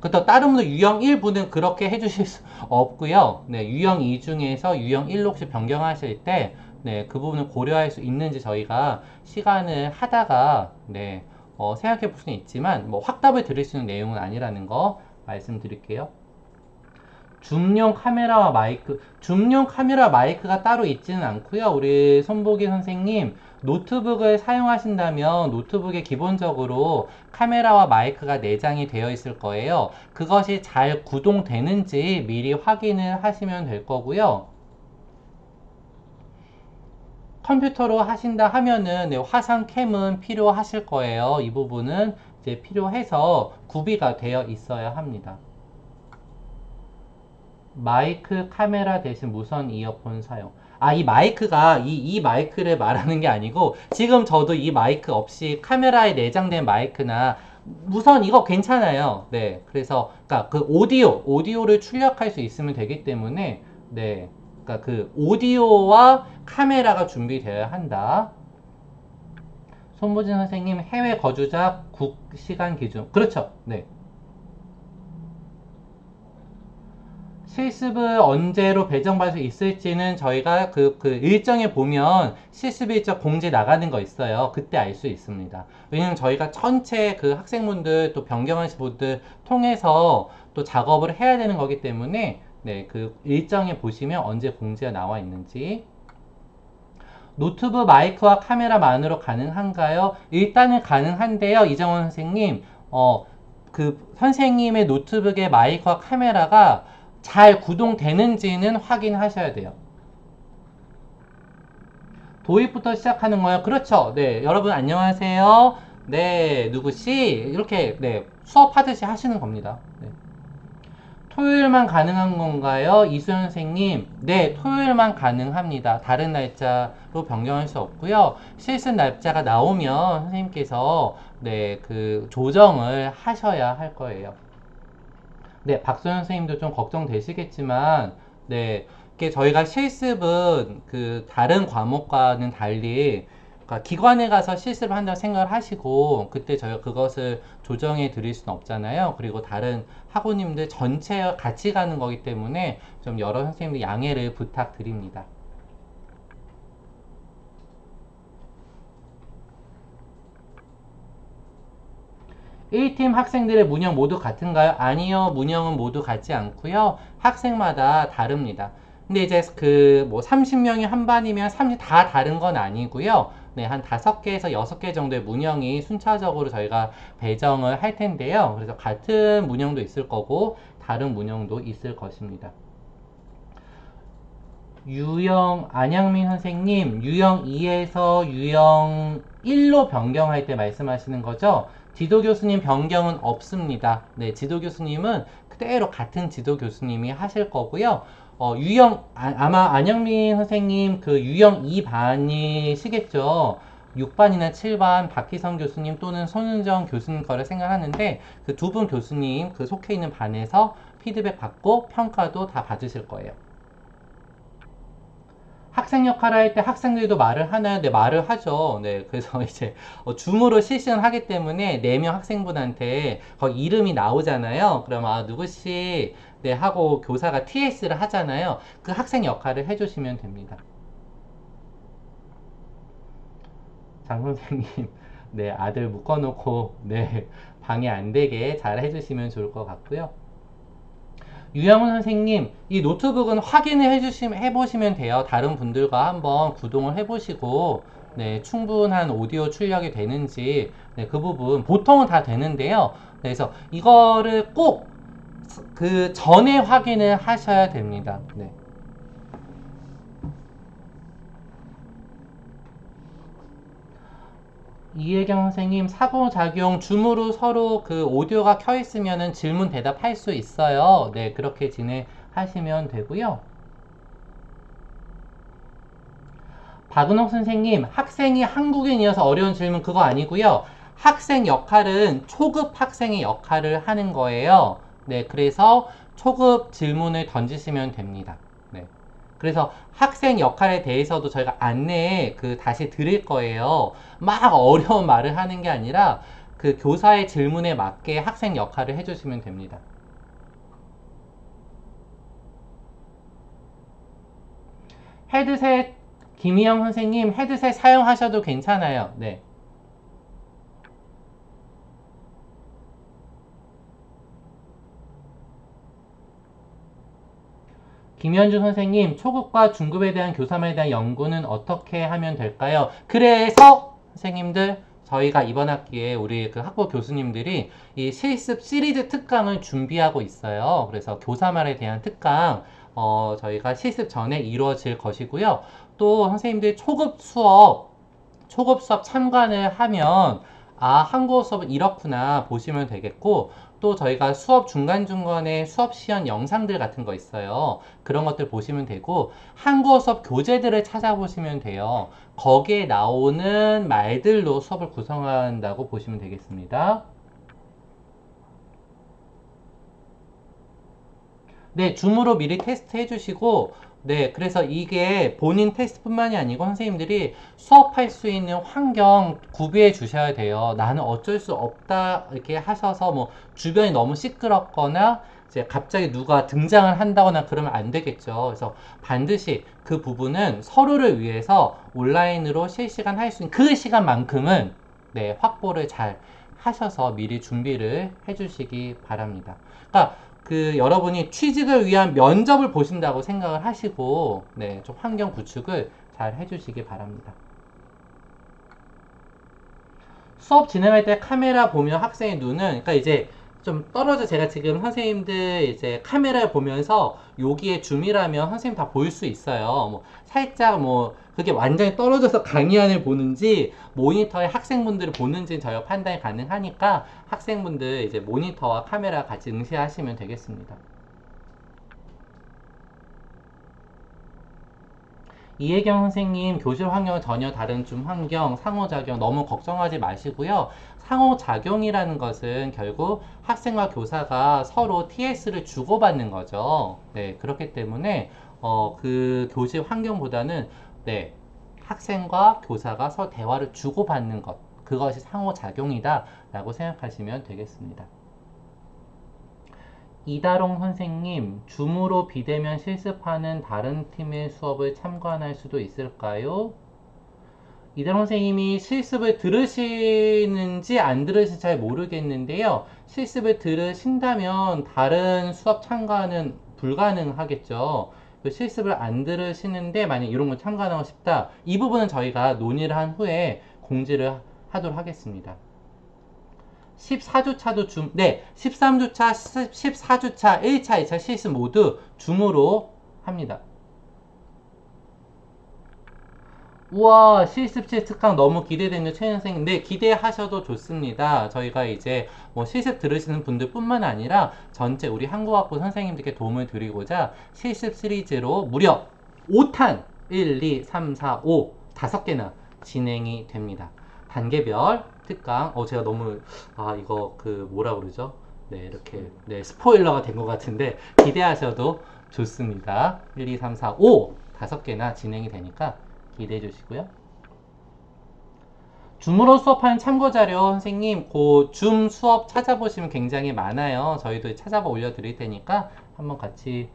그렇다고 다른 분들 유형 1분은 그렇게 해주실 수 없고요. 유형 2 중에서 유형 1로 혹시 변경하실 때 네, 그 부분을 고려할 수 있는지 저희가 시간을 하다가 네, 생각해 볼 수는 있지만 뭐 확답을 드릴 수 있는 내용은 아니라는 거 말씀드릴게요. 줌용 카메라와 마이크, 줌용 카메라 마이크가 따로 있지는 않고요. 우리 손보기 선생님, 노트북을 사용하신다면 노트북에 기본적으로 카메라와 마이크가 내장이 되어 있을 거예요. 그것이 잘 구동되는지 미리 확인을 하시면 될 거고요. 컴퓨터로 하신다 하면은 네, 화상 캠은 필요하실 거예요. 이 부분은 이제 필요해서 구비가 되어 있어야 합니다. 마이크 카메라 대신 무선 이어폰 사용. 아, 이 마이크가 이 마이크를 말하는 게 아니고 지금 저도 이 마이크 없이 카메라에 내장된 마이크나 무선 이거 괜찮아요. 네. 그래서 그러니까 그 오디오를 출력할 수 있으면 되기 때문에 네. 그러니까 그 오디오와 카메라가 준비되어야 한다. 손보진 선생님 해외 거주자 국 시간 기준. 그렇죠. 네. 실습을 언제로 배정받을 수 있을지는 저희가 그 일정에 보면 실습 일정 공지 나가는 거 있어요. 그때 알 수 있습니다. 왜냐면 저희가 전체 그 학생분들 또 변경하신 분들 통해서 또 작업을 해야 되는 거기 때문에 네, 그 일정에 보시면 언제 공지가 나와 있는지. 노트북 마이크와 카메라만으로 가능한가요? 일단은 가능한데요. 이정원 선생님, 그 선생님의 노트북의 마이크와 카메라가 잘 구동되는지는 확인하셔야 돼요. 도입부터 시작하는 거예요. 그렇죠. 네, 여러분 안녕하세요. 네, 누구씨? 이렇게 네, 수업하듯이 하시는 겁니다. 네. 토요일만 가능한 건가요? 이수연 선생님, 네, 토요일만 가능합니다. 다른 날짜로 변경할 수 없고요. 실습 날짜가 나오면 선생님께서 네, 그 조정을 하셔야 할 거예요. 네, 박소연 선생님도 좀 걱정되시겠지만, 네, 이게 저희가 실습은 그 다른 과목과는 달리, 그러니까 기관에 가서 실습을 한다고 생각을 하시고, 그때 저희가 그것을 조정해 드릴 수는 없잖아요. 그리고 다른 학우님들 전체 같이 가는 거기 때문에 좀 여러 선생님들 양해를 부탁드립니다. A팀 학생들의 문형 모두 같은가요? 아니요, 문형은 모두 같지 않고요. 학생마다 다릅니다. 근데 이제 그 뭐 30명이 한 반이면 30 다 다른 건 아니고요. 네, 한 5개에서 6개 정도의 문형이 순차적으로 저희가 배정을 할 텐데요. 그래서 같은 문형도 있을 거고 다른 문형도 있을 것입니다. 유형 안양민 선생님, 유형 2에서 유형 1로 변경할 때 말씀하시는 거죠? 지도 교수님 변경은 없습니다. 네, 지도 교수님은 그대로 같은 지도 교수님이 하실 거고요. 아마 안영민 선생님 그 유형 2반이시겠죠. 6반이나 7반 박희성 교수님 또는 손은정 교수님 거를 생각하는데 그 두 분 교수님 그 속해 있는 반에서 피드백 받고 평가도 다 받으실 거예요. 학생 역할을 할 때 학생들도 말을 하나요? 네, 말을 하죠. 네, 그래서 이제 줌으로 실시는 하기 때문에 4명 학생분한테 거기 이름이 나오잖아요. 그러면 아, 누구씨 네 하고 교사가 TS를 하잖아요. 그 학생 역할을 해주시면 됩니다. 장 선생님, 네, 아들 묶어놓고 네 방해 안 되게 잘 해주시면 좋을 것 같고요. 유영훈 선생님, 이 노트북은 확인을 해보시면 돼요. 다른 분들과 한번 구동을 해보시고, 네, 충분한 오디오 출력이 되는지, 네, 그 부분, 보통은 다 되는데요. 그래서 이거를 꼭 그 전에 확인을 하셔야 됩니다. 네. 이혜경 선생님, 상호작용 줌으로 서로 그 오디오가 켜 있으면은 질문 대답할 수 있어요. 네, 그렇게 진행하시면 되고요. 박은옥 선생님, 학생이 한국인이어서 어려운 질문 그거 아니고요. 학생 역할은 초급 학생의 역할을 하는 거예요. 네, 그래서 초급 질문을 던지시면 됩니다. 네. 그래서 학생 역할에 대해서도 저희가 안내에 다시 드릴 거예요. 막 어려운 말을 하는 게 아니라 그 교사의 질문에 맞게 학생 역할을 해주시면 됩니다. 헤드셋 김희영 선생님 헤드셋 사용하셔도 괜찮아요. 네. 김현주 선생님, 초급과 중급에 대한 교사말에 대한 연구는 어떻게 하면 될까요? 그래서 선생님들, 저희가 이번 학기에 우리 그 학부 교수님들이 이 실습 시리즈 특강을 준비하고 있어요. 그래서 교사말에 대한 특강, 저희가 실습 전에 이루어질 것이고요. 또 선생님들 초급 수업 참관을 하면 한국어 수업은 이렇구나 보시면 되겠고, 또 저희가 수업 중간중간에 수업 시연 영상들 같은 거 있어요. 그런 것들 보시면 되고, 한국어 수업 교재들을 찾아보시면 돼요. 거기에 나오는 말들로 수업을 구성한다고 보시면 되겠습니다. 네, 줌으로 미리 테스트 해주시고, 네, 그래서 이게 본인 테스트뿐만이 아니고 선생님들이 수업할 수 있는 환경 구비해 주셔야 돼요. 나는 어쩔 수 없다 이렇게 하셔서 뭐 주변이 너무 시끄럽거나 이제 갑자기 누가 등장을 한다거나 그러면 안 되겠죠. 그래서 반드시 그 부분은 서로를 위해서 온라인으로 실시간 할 수 있는 그 시간만큼은 네, 확보를 잘 하셔서 미리 준비를 해주시기 바랍니다. 그러니까 그 여러분이 취직을 위한 면접을 보신다고 생각을 하시고 네, 좀 환경 구축을 잘 해주시기 바랍니다. 수업 진행할 때 카메라 보면 학생의 눈은 그러니까 이제 좀 떨어져 제가 지금 선생님들 이제 카메라를 보면서 여기에 줌이라면 선생님 다 보일 수 있어요. 뭐 살짝 뭐 그게 완전히 떨어져서 강의안을 보는지 모니터에 학생분들을 보는지 저희가 판단이 가능하니까 학생분들 이제 모니터와 카메라 같이 응시하시면 되겠습니다. 이혜경 선생님, 교실 환경은 전혀 다른 줌 환경, 상호작용 너무 걱정하지 마시고요. 상호작용이라는 것은 결국 학생과 교사가 서로 TS를 주고받는 거죠. 네, 그렇기 때문에 그 교실 환경보다는 네, 학생과 교사가 서로 대화를 주고받는 것, 그것이 상호작용이다 라고 생각하시면 되겠습니다. 이다롱 선생님, 줌으로 비대면 실습하는 다른 팀의 수업을 참관할 수도 있을까요? 이다롱 선생님이 실습을 들으시는지 안 들으실지 잘 모르겠는데요. 실습을 들으신다면 다른 수업 참관은 불가능하겠죠. 실습을 안 들으시는데 만약 이런 걸 참관하고 싶다. 이 부분은 저희가 논의를 한 후에 공지를 하도록 하겠습니다. 14주차도 줌, 네, 13주차, 14주차, 1차, 2차 실습 모두 줌으로 합니다. 우와, 실습실 특강 너무 기대되는 최 선생님. 네, 기대하셔도 좋습니다. 저희가 이제 뭐 실습 들으시는 분들 뿐만 아니라 전체 우리 한국학부 선생님들께 도움을 드리고자 실습 시리즈로 무려 5탄 1, 2, 3, 4, 5 5개나 진행이 됩니다. 단계별 특강, 제가 너무, 이거 뭐라 그러죠? 네, 이렇게, 네, 스포일러가 된 것 같은데, 기대하셔도 좋습니다. 1, 2, 3, 4, 5! 5개나 진행이 되니까 기대해 주시고요. 줌으로 수업하는 참고자료, 선생님, 줌 수업 찾아보시면 굉장히 많아요. 저희도 찾아봐 올려드릴 테니까 한번 같이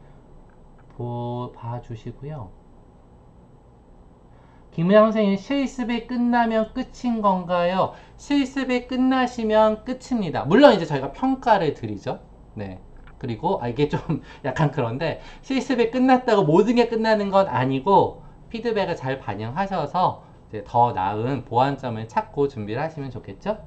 봐주시고요. 김우영 선생님, 실습이 끝나면 끝인 건가요? 실습이 끝나시면 끝입니다. 물론 이제 저희가 평가를 드리죠. 네. 그리고 이게 좀 약간 그런데 실습이 끝났다고 모든 게 끝나는 건 아니고 피드백을 잘 반영하셔서 이제 더 나은 보완점을 찾고 준비를 하시면 좋겠죠?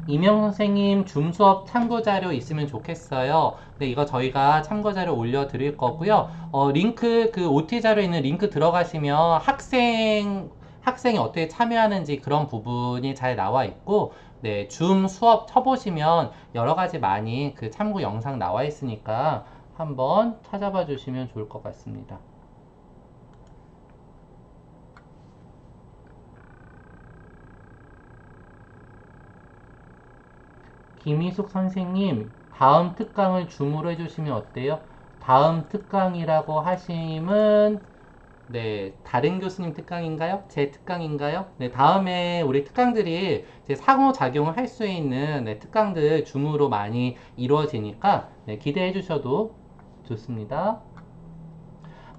이명 선생님 줌 수업 참고자료 있으면 좋겠어요. 네, 이거 저희가 참고자료 올려드릴 거고요. 링크, 그 OT 자료에 있는 링크 들어가시면 학생이 어떻게 참여하는지 그런 부분이 잘 나와 있고, 네, 줌 수업 쳐보시면 여러 가지 많이 그 참고 영상 나와 있으니까 한번 찾아봐 주시면 좋을 것 같습니다. 김희숙 선생님, 다음 특강을 줌으로 해주시면 어때요? 다음 특강이라고 하시면 네, 다른 교수님 특강인가요? 제 특강인가요? 네, 다음에 우리 특강들이 이제 상호작용을 할 수 있는 네, 특강들 줌으로 많이 이루어지니까 네, 기대해 주셔도 좋습니다.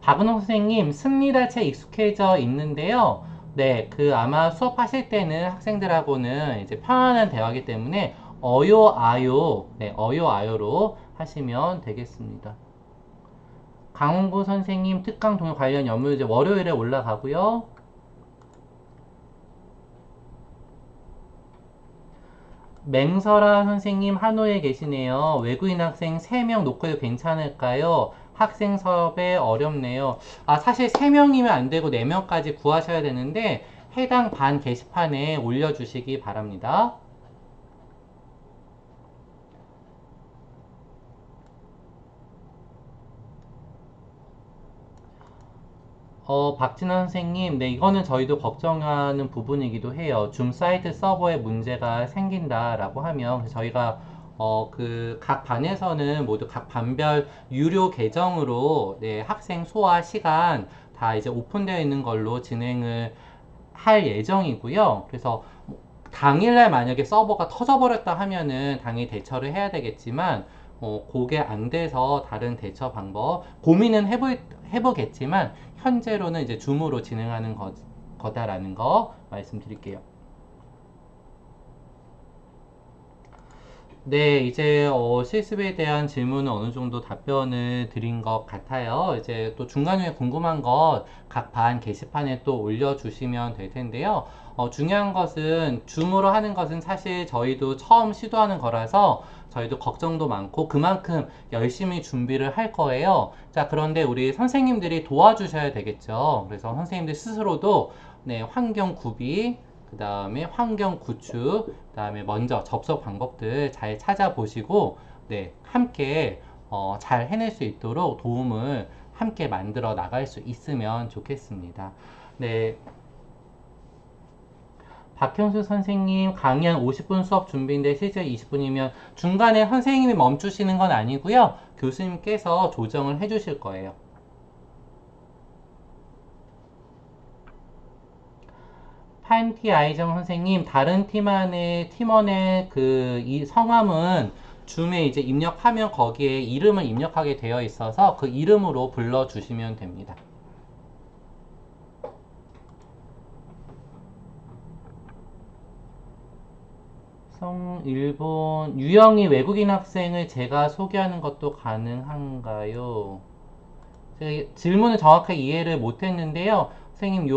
박은홍 선생님, 습니다체 익숙해져 있는데요. 네, 그 아마 수업하실 때는 학생들하고는 이제 편안한 대화이기 때문에 어요, 아요, 네, 어요, 아요로 하시면 되겠습니다. 강홍구 선생님 특강 동요 관련 연물 이제 월요일에 올라가고요. 맹설아 선생님 한호에 계시네요. 외국인 학생 3명 놓고도 괜찮을까요? 학생 섭외 어렵네요. 아, 사실 3명이면 안 되고 4명까지 구하셔야 되는데 해당 반 게시판에 올려주시기 바랍니다. 박진환 선생님, 네, 이거는 저희도 걱정하는 부분이기도 해요. 줌 사이트 서버에 문제가 생긴다라고 하면 저희가 각 반에서는 모두 각 반별 유료 계정으로 네, 학생 수와 시간 다 이제 오픈되어 있는 걸로 진행을 할 예정이고요. 그래서 당일날 만약에 서버가 터져버렸다 하면은 당연히 대처를 해야 되겠지만 그게 안 돼서 다른 대처 방법 고민은 해보겠지만 현재로는 이제 줌으로 진행하는 거다라는 거 말씀드릴게요. 네, 이제 실습에 대한 질문은 어느 정도 답변을 드린 것 같아요. 이제 또 중간에 궁금한 것 각 반 게시판에 또 올려주시면 될 텐데요. 중요한 것은 줌으로 하는 것은 사실 저희도 처음 시도하는 거라서 저희도 걱정도 많고 그만큼 열심히 준비를 할 거예요. 자, 그런데 우리 선생님들이 도와주셔야 되겠죠. 그래서 선생님들 스스로도 네, 환경 구비, 그 다음에 환경 구축, 그 다음에 먼저 접속 방법들 잘 찾아보시고 네, 함께 잘 해낼 수 있도록 도움을 함께 만들어 나갈 수 있으면 좋겠습니다. 네. 박형수 선생님 강의 한 50분 수업 준비인데 실제 20분이면 중간에 선생님이 멈추시는 건 아니고요. 교수님께서 조정을 해주실 거예요. 판티 아이정 선생님, 다른 팀원의 이 성함은 줌에 이제 입력하면 거기에 이름을 입력하게 되어 있어서 그 이름으로 불러주시면 됩니다. 일본, 유영이 외국인 학생을 제가 소개하는 것도 가능한가요? 제가 질문을 정확하게 이해를 못했는데요. 선생님,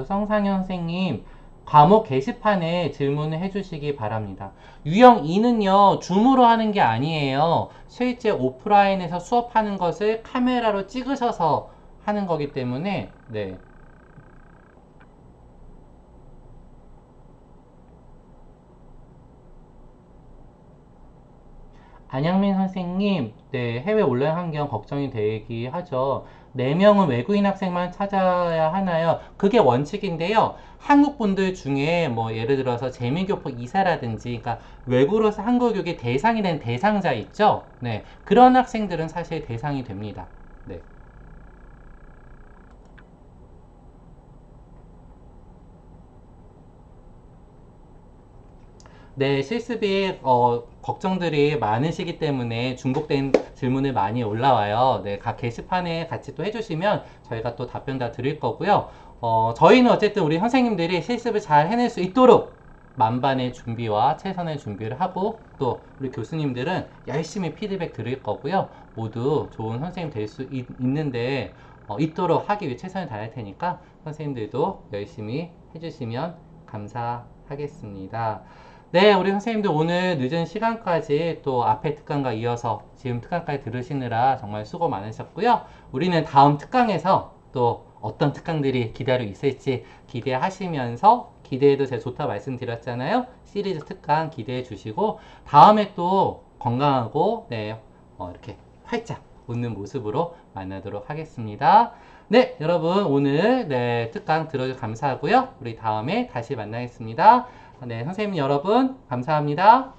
성상현 선생님, 과목 게시판에 질문을 해주시기 바랍니다. 유형 2는요, 줌으로 하는 게 아니에요. 실제 오프라인에서 수업하는 것을 카메라로 찍으셔서 하는 거기 때문에, 네. 안양민 선생님, 네, 해외 온라인 환경 걱정이 되기 하죠. 4명은 외국인 학생만 찾아야 하나요? 그게 원칙인데요. 한국 분들 중에 뭐 예를 들어서 재미교포 이사라든지, 그러니까 외국으로서 한국 교육의 대상이 된 대상자 있죠? 네, 그런 학생들은 사실 대상이 됩니다. 네. 네, 실습이 걱정들이 많으시기 때문에 중복된 질문을 많이 올라와요. 네, 각 게시판에 같이 또 해주시면 저희가 또 답변 다 드릴 거고요. 저희는 어쨌든 우리 선생님들이 실습을 잘 해낼 수 있도록 만반의 준비와 최선의 준비를 하고 또 우리 교수님들은 열심히 피드백 드릴 거고요. 모두 좋은 선생님 될 수 있는데 있도록 하기 위해 최선을 다할 테니까 선생님들도 열심히 해주시면 감사하겠습니다. 네, 우리 선생님들 오늘 늦은 시간까지 또 앞에 특강과 이어서 지금 특강까지 들으시느라 정말 수고 많으셨고요. 우리는 다음 특강에서 또 어떤 특강들이 기다려 있을지 기대하시면서 기대해도 제가 좋다 말씀드렸잖아요. 시리즈 특강 기대해 주시고 다음에 또 건강하고 네, 이렇게 활짝 웃는 모습으로 만나도록 하겠습니다. 네, 여러분 오늘 네, 특강 들어주셔서 감사하고요. 우리 다음에 다시 만나겠습니다. 네, 선생님 여러분 감사합니다.